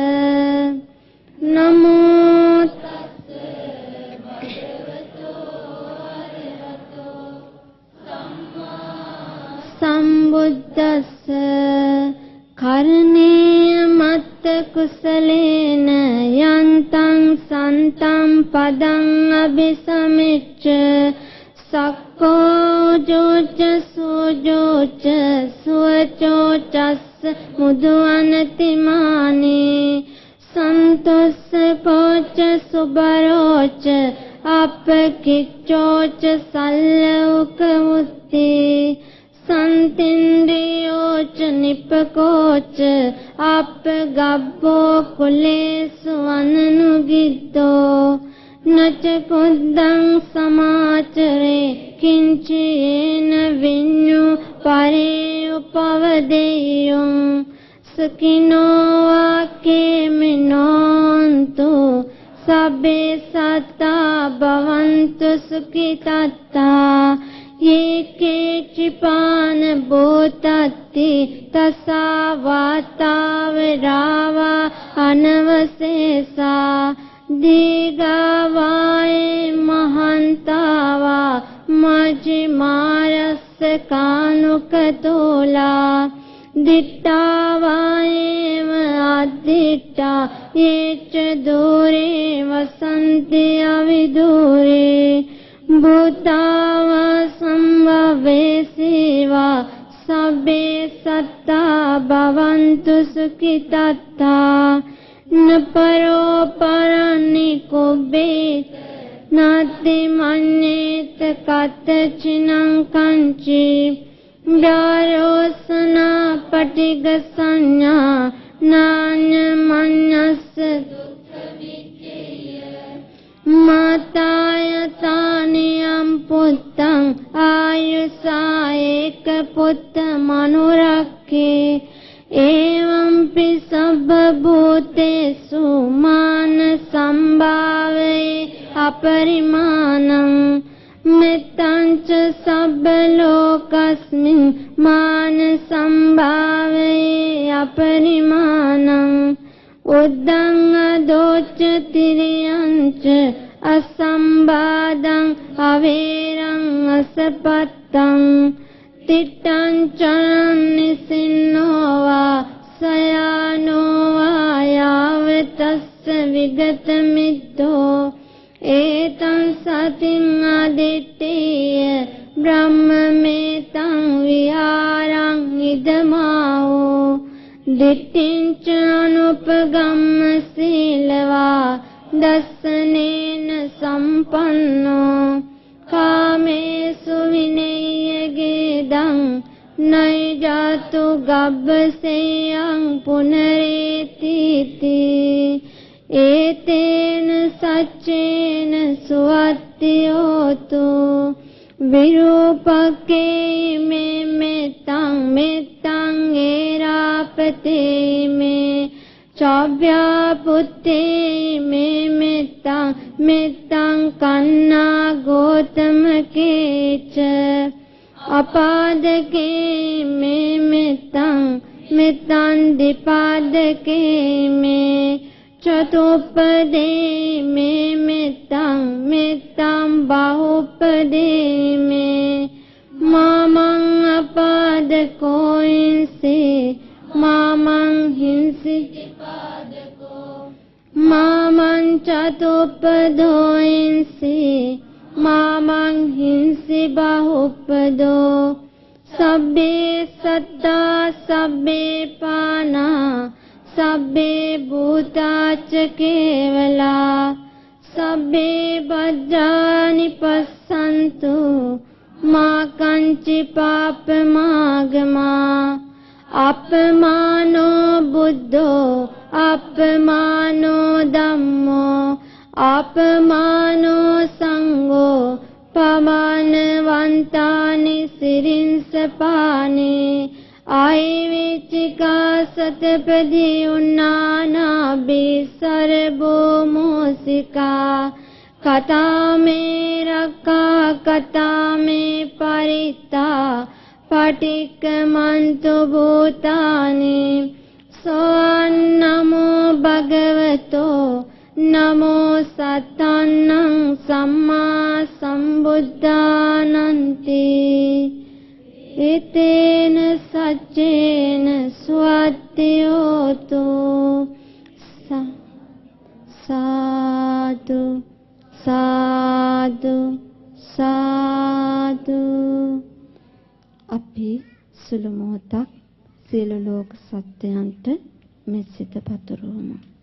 නමෝ තස්ස භගවතෝ අරහතෝ සම්මා සම්බුද්දස්ස කරණීය මත්ත කුසලේන යන්තං සන්තං පදං අபிසමිච්ච සක්කෝ ජෝච සෝජෝච සුවචෝචස්ස මුදු අනතිමානේ සන්තොස්ස කෝච සුබරෝච අපකිච්චෝච සල්ලෝක මුත්තේ සන්තින්ද්‍රියෝච නිපකෝච අපගබ්බෝ කුලේසු අනනුගිද්දෝ නච කුද්දං සමාචරේ කිංචේන විඤ්ඤු පරේ උපවදෙය්‍යං සකිනෝ වාකේමිනෝන්තු සබ්බේ සත්තා භවන්තු සුඛිතත්තා යේකේ චිපාන බෝතත්ති තසා වාතාවරාවා අනවසේසා දීගාවායේ මහන්තාවා මජ්ජිමාරස්ස කානුකතෝලා දිට්ඨාවායේව අද්දිට්ඨා යේච දූරේ වසන්ති අවිදූරේ භූතාවා සම්භවේසීවා සබ්බේ සත්තා භවන්තු සුඛිතත්තා නපරෝ පරණි කුබ්බේ නාති මඤ්ඤේත කත්තචිනං කංචි ඩාරෝසනා පටිග සංඥා නාඤ්ඤ මඤ්ඤස්ස දුක්ඛ एवंपि सर्वभूतेषु मान संभावे अपरिमाणं मित्तं च सर्वलोकस्मिन् मान संभावे अपरिमाणम् उद्धं अदोच तिर्यं च असंबादं अवेरं असपत्तं तिट्टं चरं निसिन्नो वा सयानो वा यावतस्य विगतमिद्धो एतं सतिं अदित्य ब्रह्ममेतं विहारं इदमाहो दिट्ठिञ्च अनुपगम्यशीलवा दर्शनेन सम्पन्नो कामेषु विनयगेदं नैजातु गब्बसेयं पुनरेतीति एतेन सच्चेन सुवत्योतु विरूपके मे मेत्तं एरापते मे चाव्यापुते मे मेत्तं कन्ना गौतमके च अपादके मे मेत्तं दिपादके मे चतुपदे मे मेत्तं बाहुपदे मे मामं अपादको हिंसे मामं हिंसि मामं चतुपदो हिंसि मामं हिंसि बाहुपदो सब्बे सत्ता सब्बे पाना सब्बे भूता च केवला सब्बे वज्राणि पश्यन्तु मा कञ्चि पापमागमा अपमानो बुद्धो अपमानो धम्मो अपमानो संगो पमानवन्तानि सिरिंसपानि आयविचिका सतपदी उन्नाना सर्वो मूसिका कथा में रखा कथा में परिता पटिक मंतो भूतानि सोऽन्नमो भगवतो नमो सत्तानं सम्मा सम्बुद्धानन्ति एतेन सच्चेन स्वत्योतो साधु साधु साधु අපි සුළු මොහොතක් සියලු ලෝක සත්‍යයන්ට මෙත් සිත පතුරවමු.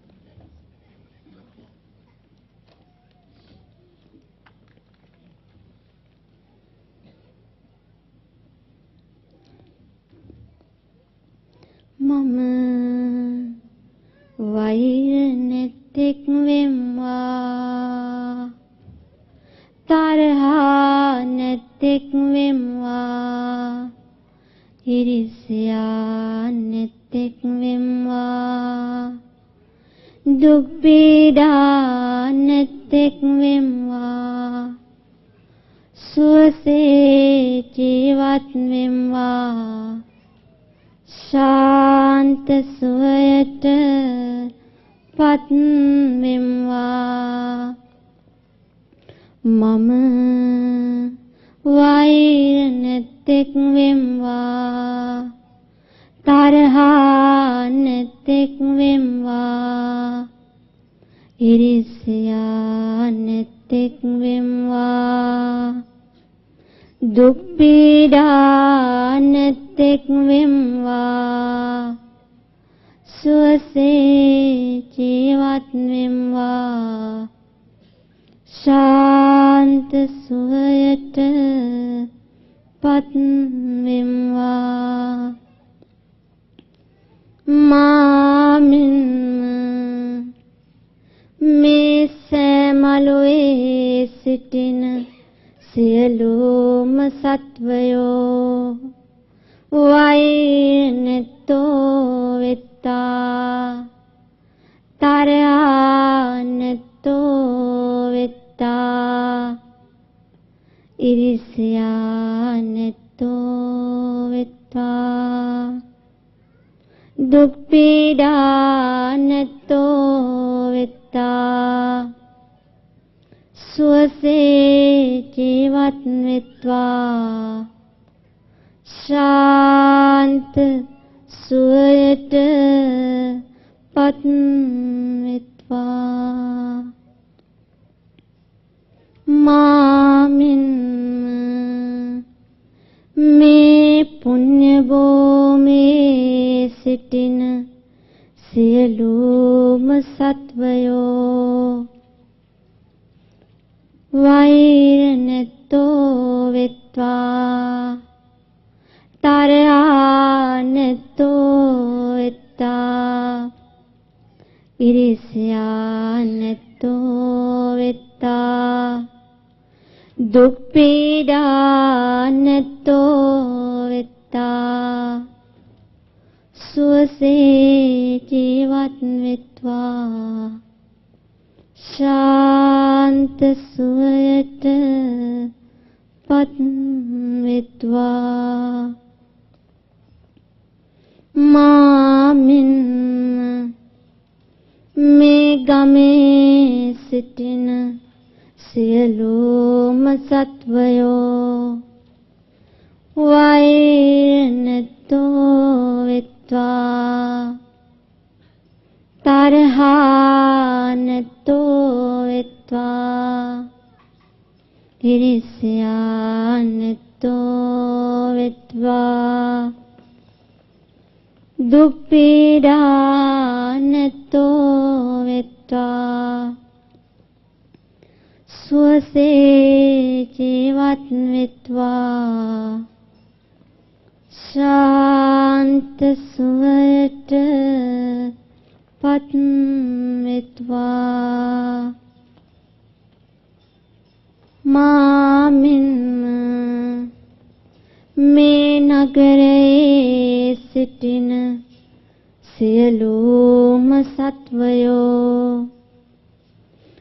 මම වෛර නැතෙක් වෙම්වා තරහා නැතෙක් වෙම්වා ඉරිසියා නැතෙක් වෙම්වා දුක් පීඩා නැතෙක් වෙම්වා සුවසේ ජීවත් වෙම්වා शांत सुयट पत विम्वा मम वैर नैतिक विम्वा तरहा नैतिक विम्वा ईर्ष्या नैतिक विम्वा दुख पीड़ा नैतिक विम्वा सुसे जीवत विम्वा शांत सुयट पत विम्वा मामिन में सेमलोए सिटिन සියලුම සත්වයෝ වෛරෙතෝ දුක් පීඩා නැතෝ වෙත්තා සුවසේ ජීවත් වෙත්වා ශාන්ත සුවයට පත් වෙත්වා මාමින් මේ පුණ්‍ය භූමියේ සිටින සියලුම සත්වයෝ වෛර නැතෝ වෙත්වා තරහා නැතෝ වෙත්තා ඉරිසියා නැතෝ වෙත්තා දුක් පීඩා නැතෝ වෙත්තා සුවසේ ජීවත් වෙත්වා ශාන්ත සුවයට පත් වෙත්වා මාමින් මේ ගමේ සිටින සියලුම සත්වයෝ වෛර නැතෝ වෙත්වා තරහා නැතෝ වෙත්වා ඉරිසියා නැතෝ වෙත්වා දුක් පීඩා නැතෝ වෙත්වා සුවසේ ජීවත් වෙත්වා ශාන්ත සුවයට පත් වෙත්වා මාමින් මේ නගරයේ සිටින සියලුම සත්වයෝ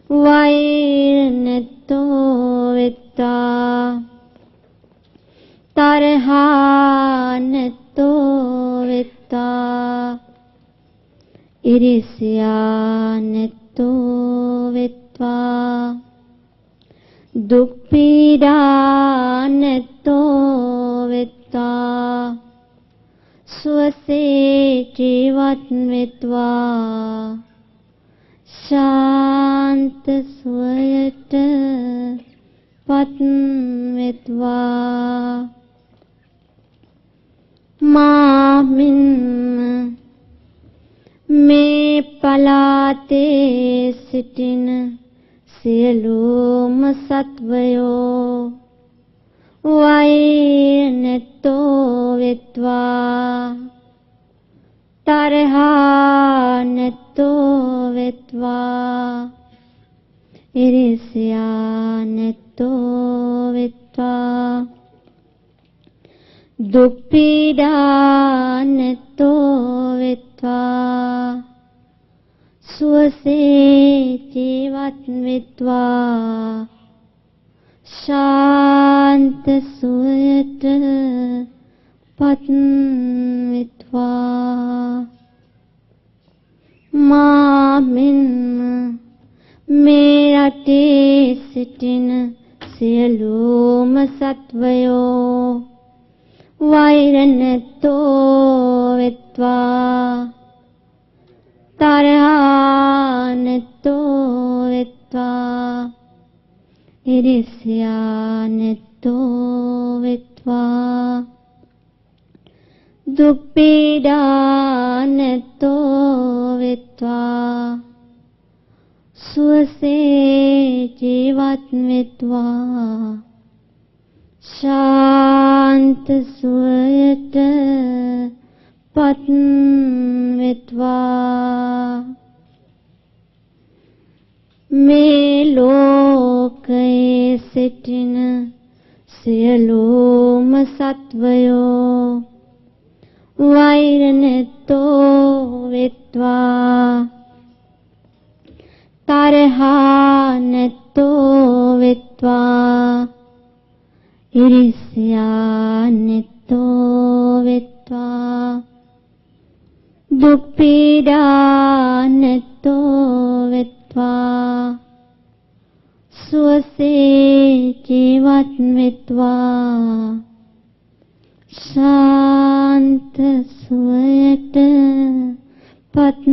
වෛර නැතෝ වෙත්තා තරහා නැතෝ වෙත්තා ඉරිසියා නැතෝ වෙත්වා දුක් පීඩා නැතෝ වෙත්වා සුවසේ ජීවත් වෙත්වා ශාන්ත සුවයට පත් වෙත්වා මාමින් මේ පලාතේ සිටින සියලුම සත්වයෝ වෛර නැතෝ වෙත්වා තරහා නැතෝ වෙත්වා ඉරිසියා නැතෝ වෙත්වා දුක් පීඩා නැතෝ වෙත්වා සුවසේ ජීවත් වෙත්වා ශාන්ත සුවයට පත් වෙත්වා මාමින් මේ රටේ සිටින සියලුම සත්වයෝ වෛර නැතෝ වෙත්වා තරහා නැතෝ වෙත්වා ඉරිසියා නැතෝ වෙත්වා දුක් පීඩා නැතෝ වෙත්වා සුවසේ ජීවත් වෙත්වා ශාන්ත සුවයට පත් වෙත්වා මේ ලෝකයේ සිටින සියලුම සත්වයෝ වෛර නැතෝ වෙත්වා තරහා නැතෝ වෙත්වා ඉරිසියා නැතෝ වෙත්වා දුක් පීඩා නැතෝ වෙත්වා සුවසේ ජීවත් වෙත්වා ශාන්ත සුවයට පත්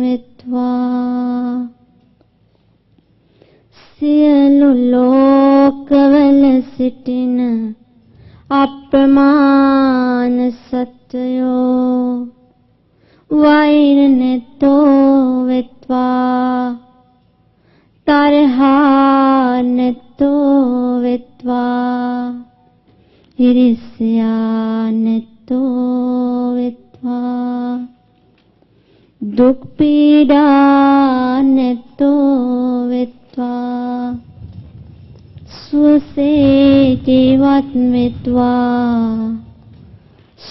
වෙත්වා සියලු ලෝකවල සිටින අප්‍රමාණ සත්වයෝ වෛර නැතෝ වෙත්වා තරහා නැතෝ වෙත්වා ඉරිසියා නැතෝ වෙත්වා දුක් පීඩා නැතෝ වෙත්වා සුවසේ ජීවත් වෙත්වා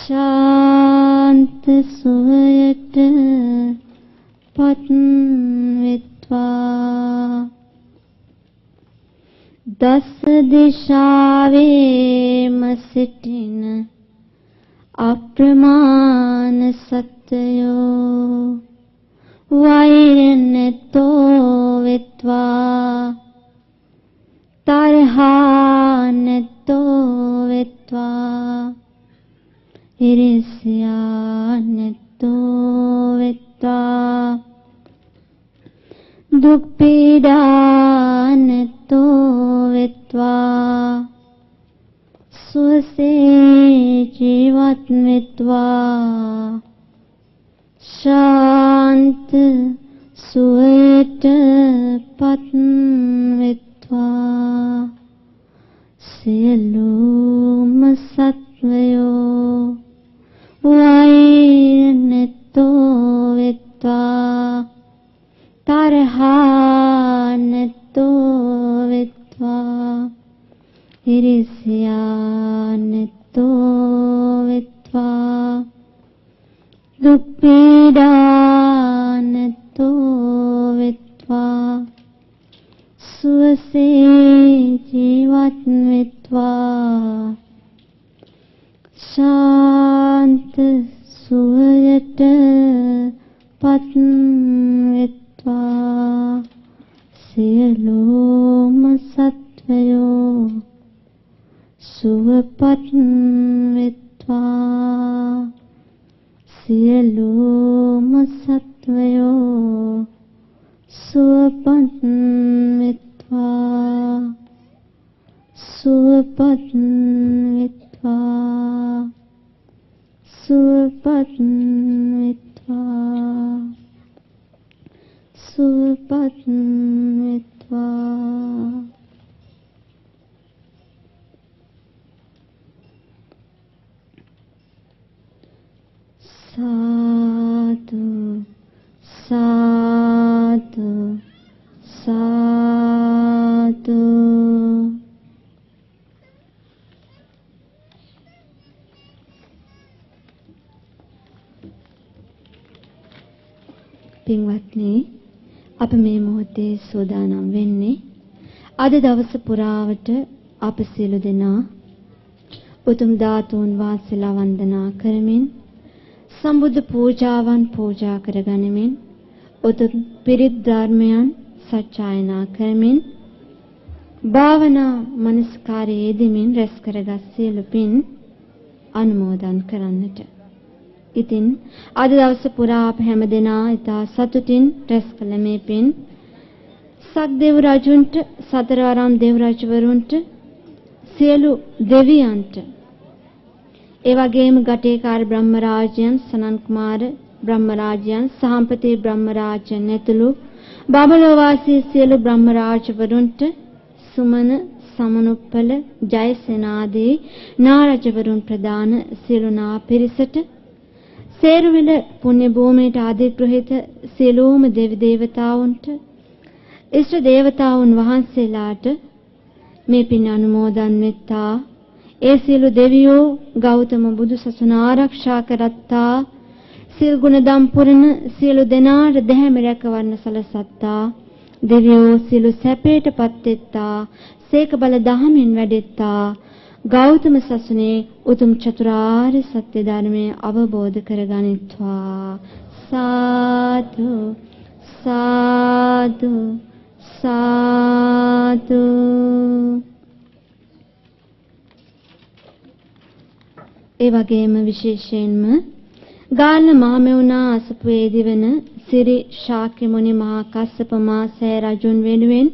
ශාන්ත සුවයට පත් වෙත්වා දස දිශාවේම සිටින අප්‍රමාණ සත්‍යයෝ වෛර නැතෝ වෙත්වා තරහා නැතෝ වෙත්වා ඉරිසියා නැතෝ වෙත්වා දුක් පීඩා නැතෝ වෙත්වා සුවසේ ජීවත් වෙත්වා ශාන්ත සුවයට පත් වෙත්වා සියලුම සත්වයෝ වෛර නැතෝ වෙත්වා තරහා නැතෝ වෙත්වා ඉරිසියා නැතෝ වෙත්වා දුක් පීඩා නැතෝ වෙත්වා සුවසේ ජීවත් වෙත්වා ශාන්ත සුවයට පත් වෙත්වා සියලුම සත්වයෝ සුවපත් වෙත්වා සියලුම සත්වයෝ සුවපත් වෙත්වා සුවපත් වෙත්වා සුවපත් වෙත්වා සුවපත් වෙත්වා සාදු සාදු සාදු පින්වත්නි අප මේ මොහොතේ සෝදානම් වෙන්නේ අද දවස පුරාවට අප සියලු දෙනා උතුම් ධාතුන් වහන්සේලා වන්දනා කරමින් සම්බුද්ධ පූජාවන් පූජා කරගනිමින් උතුම් පිරිත් ධර්මයන් සත්‍යයනා කරමින් භාවනා මනස්කාරයේ යෙදෙමින් රැස් කරගත් සියලු පින් අනුමෝදන් කරන්නට. ඉතින් අද දවස පුරා අප හැමදෙනා ඉතා සතුටින් රැස් කළ මේ පින් සක්දේව රජුන්ට සතරවරම් දේව රජවරුන්ට සියලු දෙවියන්ට ඒ වගේම ගටේකාර බ්‍රහ්ම රාජයන් සනන් කුමාර බ්‍රහ්ම රාජයන් සහම්පති බ්‍රහ්ම රාජයන් ඇතුළු බබලෝ වාසී සියලු බ්‍රහ්ම රාජවරුන්ට සුමන සමනුප්පල ජයසේනාදී නාරජවරුන් ප්‍රදාන සියලු නා පිරිසට සේරුවිල පුණ්‍ය භූමියට ආදිග්‍රහිත සියලුම දෙවි දේවතාවුන්ට ඉෂ්ට දේවතාවුන් වහන්සේලාට මේ පින් අනුමෝදන් වෙත්තා. ඒ සියලු දෙවියෝ ගෞතම බුදු සසුන ආරක්ෂා කරත්තා. සිල් ගුණ දම් පුරන සියලු දෙනාට දැහැමි රැකවරණ සලසත්තා. දෙවියෝ සියලු සැපයටපත් වෙත්තා. සේක බල දහමින් වැඩෙත්තා. ගෞතම සසුනේ උතුම් චතුරාර්ය සත්‍ය ධර්මය අවබෝධ කරගනිත්වා. සාදු සාදු සාදු. ඒ වගේම විශේෂයෙන්ම ගාල්ල මහමෙවුනා අසපුවේ දිවන සිරි ශාක්‍ය මුනි මහා කස්සප මා සෑ රජුන් වෙනුවෙන්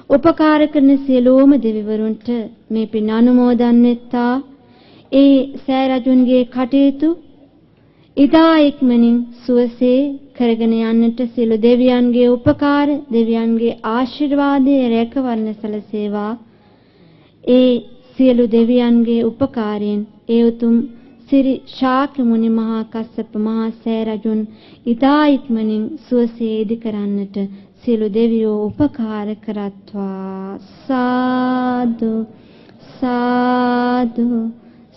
උපකාර කරන සියලුම දෙවිවරුන්ට මේ පින් අනුමෝදන් වෙත්තා. ඒ සෑ රජුන්ගේ කටයුතු ඉදා ඉක්මනින් සුවසේ කරගෙන යන්නට සියලු දෙවියන්ගේ උපකාර දෙවියන්ගේ ආශිර්වාදයේ රැකවරණ සැලසේවා. ඒ සියලු දෙවියන්ගේ උපකාරයෙන් ඒ උතුම් සිරි ශාක්‍ය මුනි මහා කස්සප මහා සෑ රජුන් ඉදා ඉක්මනින් සුවසේ ඉදි කරන්නට සියලු දෙවියෝ උපකාර කරත්වා. සාදු සාදු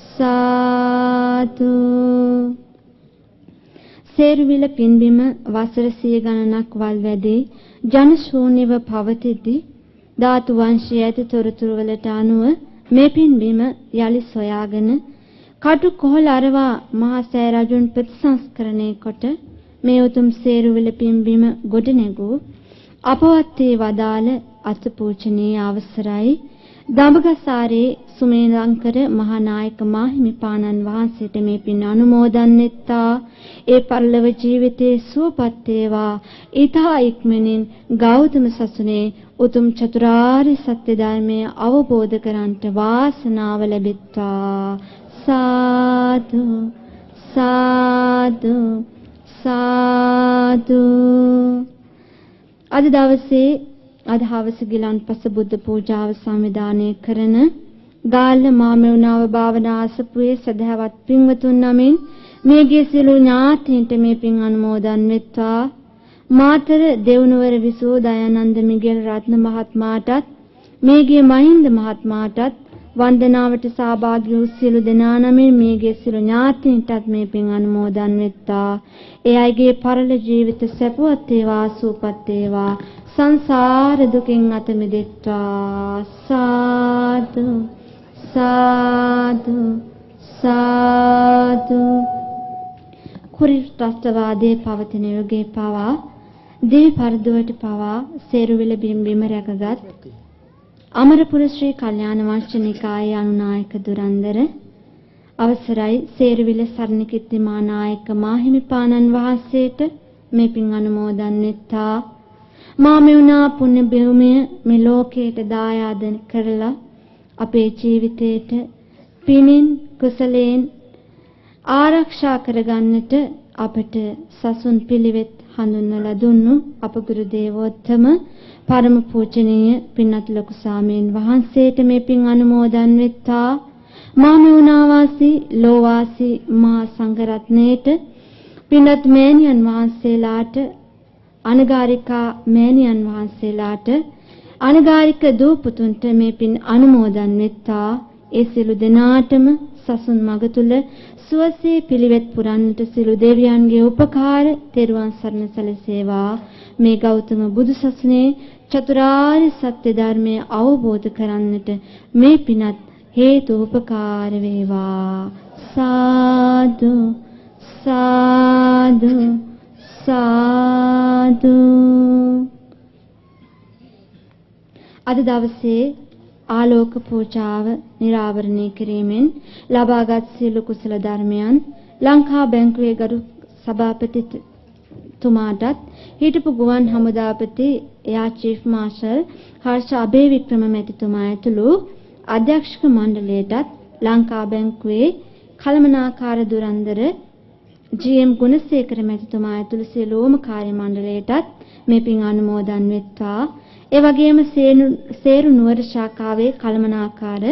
සාදු. සේරුවිල පින්බිම වසර 100 ගණනක් වල් වැඩි ජන ශූන්‍යව පවතිද්දී ධාතු වංශයේ ඇති තොරතුරු වලට අනුව මේ පින්බිම යලි සොයාගෙන කටු කොහල අරවා මහා සෑ රජුන් ප්‍රතිසංස්කරණය කොට මේ උතුම් සේරුවිල පින්බිම ගොඩනැගූ අපවත් වේ වදාළ අතිපූජනීය අවසරයි දඹගසාරේ සුමේලංකර මහානායක මාහිමිපාණන් වහන්සේට මේ පින් අනුමෝදන් වෙත්තා. ඒ පරිලව ජීවිතයේ සුවපත් වේවා. ඊතා ඉක්මනින් ගෞතම සසුනේ උතුම් චතුරාර්ය සත්‍ය ධර්මය අවබෝධ කරන්ට වාසනාව ලැබෙත්වා. සාදු සාදු සාදු. අද දවසේ අද හවස ගිලන්පස බුද්ධ පූජාව සංවිධානය කරන ගාල්ල මාමෙවුනාව භාවනා ආසපුවේ සදහවත් පින්වතුන් නමින් මේගේ සියලු ඥාතීන්ට මේ පින් අනුමෝදන් වෙත්වා. මාතර දෙව්නුවර විසූ දයානන්ද මිගෙල් රත්න මහත්මයාටත් මේගේ මහින්ද මහත්මයාටත් වන්දනාවට සහභාගී වූ සියලු දෙනා නමින් මේගේ සියලු ඥාතීන්ටත් මේ පින් අනුමෝදන් වෙත්වා. ඒ අයගේ පරල ජීවිත සැපවත් වේවා සුවපත් වේවා. සංසාර දුකින් අත මිදෙත්වා. සාදු සාදු සාදු. කුරිස්ත්‍රාස්තවාදයේ පවතින යුගයේ පවා දිවි පරදුවට පවා සේරුවිල බිම්බිම රැකගත් අමරපුර ශ්‍රී කල්යාණ වංශනිකායේ අනුනායක දුරන්දර අවසරයි සේරුවිල සරණකිත්තිමා නායක මාහිමිපාණන් වහන්සේට මේ පින් අනුමෝදන් වෙත්තා. මාමෙවුනා පුණ්‍ය භූමිය මේ ලෝකයට දායාද කරලා අපේ ජීවිතේට පිනින් කුසලයෙන් ආරක්ෂා කරගන්නට අපට සසුන් පිළිවෙත් හඳුන්වලා දුන්නු අප ගුරු දේවෝත්තම පරම පූජනීය පින්වත් ලොකු සාමීන් වහන්සේට මේ පින් අනුමෝදන් වෙත්තා. මාමෙවුනා වාසී ලෝවාසී මහා සංඝරත්නයේට පින්වත් මෑණියන් වහන්සේලාට අනගාരികා මෑණියන් වහන්සේලාට අනගාരിക දූ පුතුන්ට මේ පින් අනුමෝදන් වෙත්තා. ඒ සියලු දෙනාටම සසුන් මඟ තුල සුවසේ පිළිවෙත් පුරන්නට සියලු දෙවියන්ගේ උපකාර තෙරුවන් සරණ සැලසේවා. මේ ගෞතම බුදු සසුනේ චතුරාර්ය සත්‍ය ධර්මය අවබෝධ කරන්නට මේ පිනත් හේතු උපකාර වේවා. සාදු සාදු සාදු. අද දවසේ ආලෝක පූජාව නිරාවරණය කිරීමෙන් ලබාගත් සියලු කුසල ධර්මයන් ලංකා බැංකුවේ ගරු සභාපතිතුමාටත් හිටපු ගුවන් හමුදාපති එයා චීෆ් මාර්ෂල් හර්ෂ අබේවික්‍රම මැතිතුමා ඇතුළු අධ්‍යක්ෂක මණ්ඩලයටත් ලංකා බැංකුවේ කළමනාකාර දුරන්දර ජී.එම්. ගුණසේකර මැතිතුමා ඇතුළු සියලුම කාර්ය මණ්ඩලයටත් මේ පින් අනුමෝදන් වෙත්වා. ඒ වගේම සේරු නුවර ශාඛාවේ කළමනාකාර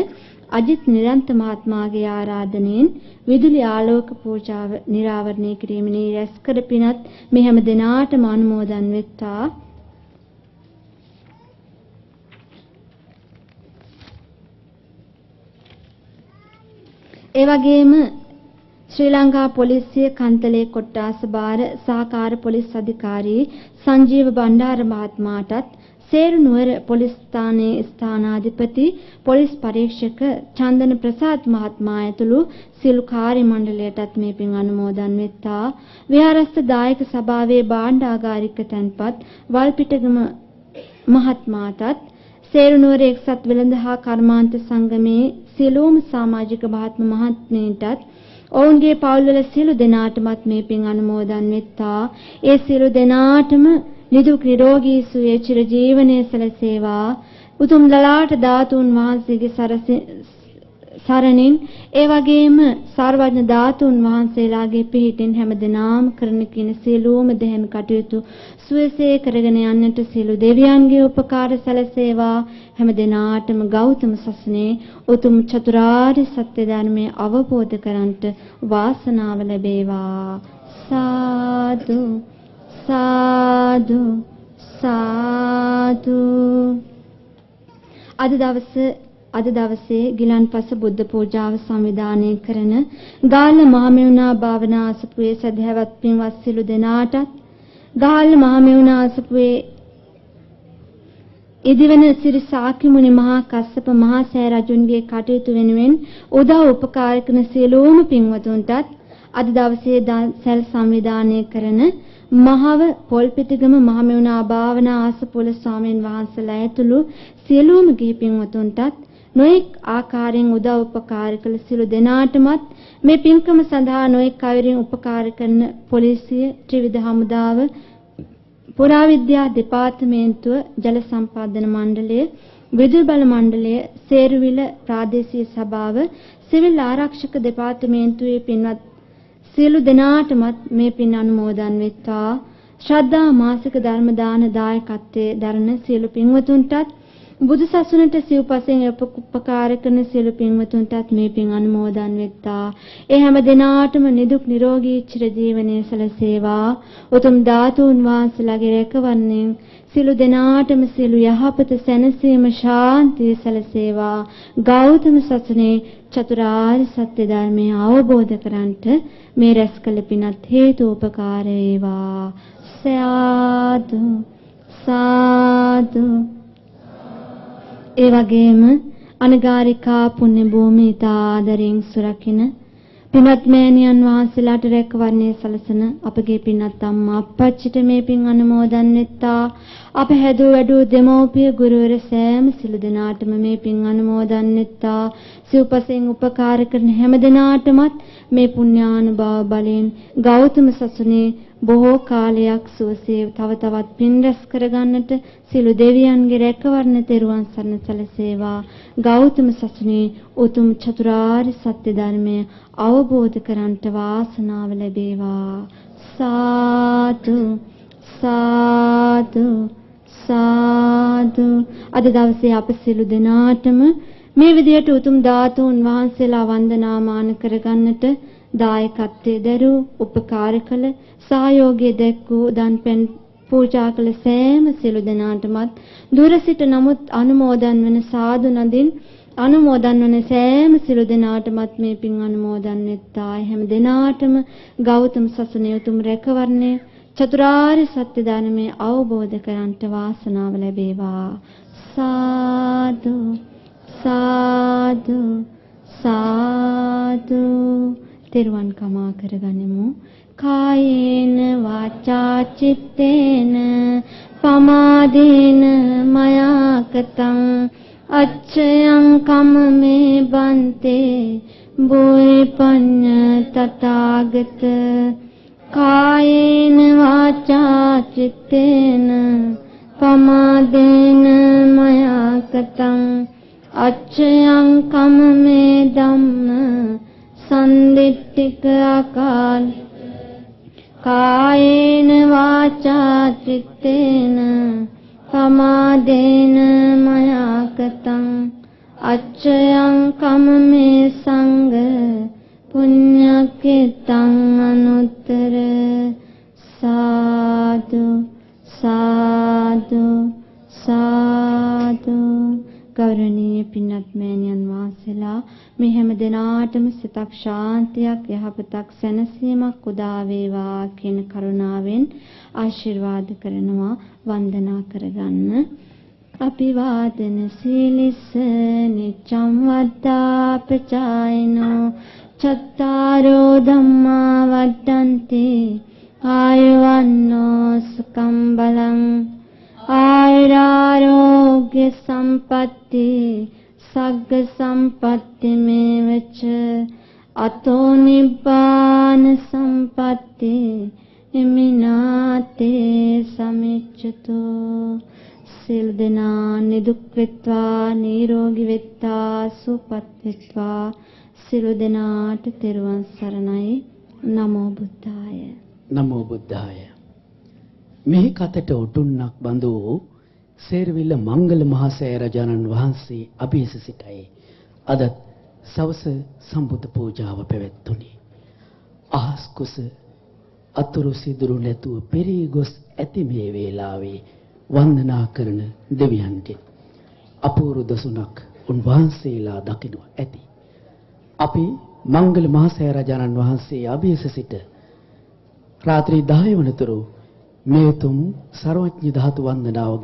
අජිත් නිරන්ත මහත්මයාගේ ආරාධනෙන් විදුලි ආලෝක පූජාව නිරාවරණය කිරීමේ රැස් කර පිනත් මේ හැම දිනාටම අනුමෝදන් වෙත්වා. ඒ වගේම ශ්‍රී ලංකා පොලිසිය කන්තලේ කොට්ටාස භාර සහකාර පොලිස් අධිකාරී සංජීව බණ්ඩාර මහත්මයාටත් සේරුනුවර පොලිස් ස්ථානයේ ස්ථානාධිපති පොලිස් පරීක්ෂක චන්දන ප්‍රසාද් මහත්මයා ඇතුළු සියලු කාර්ය මණ්ඩලයටත් මේ පින් අනුමෝදන් වෙත්තා. විහාරස්ථ දායක සභාවේ භාණ්ඩාගාරික තැන්පත් වල්පිටගම මහත්මයාටත් සේරුනුවර එක්සත් වෙළඳ හා කර්මාන්ත සංගමේ සියලුම සමාජික මහත්ම මහත්මීන්ටත් ඔවුන්ගේ පවුල්වල සියලු දෙනාටමත් මේ පින් අනුමෝදන් වෙත්තා. ඒ සියලු දෙනාටම නිදුක් නිරෝගී සුවය චිර ජීවනයේ සැලසේවා. උතුම් ලලාට ධාතුන් වහන්සේගේ සරණින් ඒ වගේම සර්වඥ ධාතුන් වහන්සේලාගේ පිහිටින් හැමදෙනාම කරන කින සියලුම දෙහැම කටයුතු සුවසේ කරගෙන යන්නට සියලු දෙවියන්ගේ උපකාර සැලසේවා. හැමදෙනාටම ගෞතම සසුනේ උතුම් චතුරාර්ය සත්‍ය ධර්මය අවබෝධ කරගන්නට වාසනාව ලැබේවා. සාදු සාදු සාදු. අද දවසේ ගිලන්පස බුද්ධ පූජාව සංවිධානය කරන ගාල්ල මහමෙවුනා භාවනා ආසපුවේ සදහැවත් පින්වත් සිළු දෙනාටත් ගාල්ල මහමෙවුනා ආසපුවේ ඉදිවන සිරි සාකිමුනි මහා කස්සප මහා සෑ රජුන්ගේ කටයුතු වෙනුවෙන් උදව් උපකාර කරන සියලුම පින්වතුන්ටත් අද දවසේ සැල් සංවිධානය කරන මහව පොල්පිටිගම මහමෙවුනා භාවනා ආසපුවල ස්වාමීන් වහන්සේලා ඇතුළු සියලුම ගිහි පින්වතුන්ටත් නොඑක් ආකාරයෙන් උදව් උපකාර කළ සියලු දෙනාටමත් මේ පින්කම සඳහා නොඑක් අයුරින් උපකාර කරන පොලිසිය, ත්‍රිවිධ හමුදාව, පුරාවිද්‍යා දෙපාර්තමේන්තුව, ජල සම්පාදන මණ්ඩලය, විදුලි බල මණ්ඩලය, සේරුවිල ප්‍රාදේශීය සභාව, සිවිල් ආරක්ෂක දෙපාර්තමේන්තුවේ පින්වත් සියලු දෙනාටමත් මේ පින් අනුමෝදන් වෙත්වා. ශ්‍රද්ධා මාසික ධර්ම දාන දායකත්වයේ දරන සියලු පින්වතුන්ටත් බුදු සසුනට සිව්පසෙන් උපකාර කරන සියලු පින්වතුන්ටත් මේ පින් අනුමෝදන් වෙත්තා. ඒ හැම දිනාටම නිදුක් නිරෝගී චිරජීවනයේ සැලසේවා. උතුම් ධාතුන් වහන්සේලාගේ රැකවරණයෙන් සියලු දෙනාටම සියලු යහපත සැනසීම ශාන්තිය සැලසේවා. ගෞතම සසුනේ චතුරාර්ය සත්‍ය ධර්මය අවබෝධ කරන්ට මේ රැස්කල පිනත් හේතුපකාර වේවා. සාදු සාදු. ඒ වගේම අනගාരികා පුණ්‍ය භූමිය ආදරෙන් සුරකින්න පින්වත් මෑණියන් වහන්සේලාට රැකවරණය සලසන අපගේ පින්වත් අම්මා අප්පච්චිට මේ පින් අනුමෝදන් වෙත්තා. අප හැදූ වැඩූ දෙමෝපිය ගුරුවර සෑම සිළු දෙනාටම මේ පින් අනුමෝදන් වෙත්තා. සිව්පසෙන් උපකාර කරන හැම දෙනාටමත් මේ පුණ්‍යානුභාව බලයෙන් ගෞතම සසුනේ බොහෝ කාලයක් සුවසේ තව තවත් පින් රැස් කරගන්නට සිළු දෙවියන්ගේ රැකවරණ තෙරුවන් සරණ සැලසේවා. ගෞතම සසුනේ උතුම් චතුරාර්ය සත්‍ය ධර්මය අවබෝධ කරන්ට වාසනාව ලැබේවා. සාදු සාදු සාදු. අද දවසේ අප සිළු දෙනාටම මේ විදියට උතුම් ධාතුන් වහන්සේලා වන්දනාමාන කරගන්නට දායකත්වයේ දරූ උපකාර කළ සහයෝගය දැක්වූ දන්පැන් පූජා කළ සෑම සිළු දෙනාටමත් දුර සිට නමුත් අනුමෝදන් වන සාදු නදින් අනුමෝදන් වන සෑම සිළු දෙනාටමත් මේ පින් අනුමෝදන් වෙත්තා. හැම දෙනාටම ගෞතම සසුනේ උතුම් රැකවරණය චතුරාර්ය සත්‍ය ධර්මය අවබෝධ කරගන්නට වාසනාව ලැබේවා. සාදු සාදු සාදු. තෙරුවන් කමා කරගනිමු. කායේන වාචා චිත්තේන පමාදේන මයා කතං අච්ඡයං කම්මේ බන්තේ බෝයි පඤ්ඤ තථාගත. කායේන වාචා චිත්තේන පමාදේන මයා කතං අච්ඡයං කම්මේ ධම්ම සම්දිට්ඨික ආකාර. කායේන වාචා චිත්තේන පමාදේන මයා කතං අච්ඡයං කම්මේ සංඝ පුඤ්ඤක්ඛිතං අනුත්තර. සාදු සාදු සාදු. ගෞරවනීය පින්වත් මෑණියන් වහන්සේලා මේ හැම දිනාටම සිතක් ශාන්තියක් යහපතක් සැනසීමක් උදා වේවා කියන කරුණාවෙන් ආශිර්වාද කරනවා වන්දනා කරගන්න. අභිවාදන සීලිස්ස නිච්ඡම් වද්දා ප්‍රචායනෝ චත්තාරෝ ධම්මා වඩ්ඩන්ති ආයුවන්නෝ සුඛං බලං ආයුරාෝග්‍ය සම්පatti සග්ග සම්පatti මේවච අතෝ නිබ්බාන සම්පatti එමිනාතේ සමිච්ඡතෝ සිල් දෙනා නිදුක් වෙත්වා නිරෝගී වෙත්වා සුවපත් වෙත්වා සිළු දෙනාට තෙරුවන් සරණයි. නමෝ බුද්ධාය. නමෝ බුද්ධාය. මේ කතට උටුන්නක් බඳු සේරවිල්ල මංගල මහා සෑරජානන් වහන්සේ අභියස සිටයි. අද සවස සම්බුද්ධ පූජාව පැවැත්වුණි. අහස් කුස අතුරු සිදුරු නැතුව පෙරී ගොස් ඇති මේ වේලාවේ වන්දනා කරන දෙවියන්ට අපූර්ව දසුණක් උන්වහන්සේලා දකින්න ඇති. අපි මංගල මහා සෑරජානන් වහන්සේ අභියස සිට රාත්‍රී 10 වනතුරු මේ තුම් සර්වඥ ධාතු වන්දනාව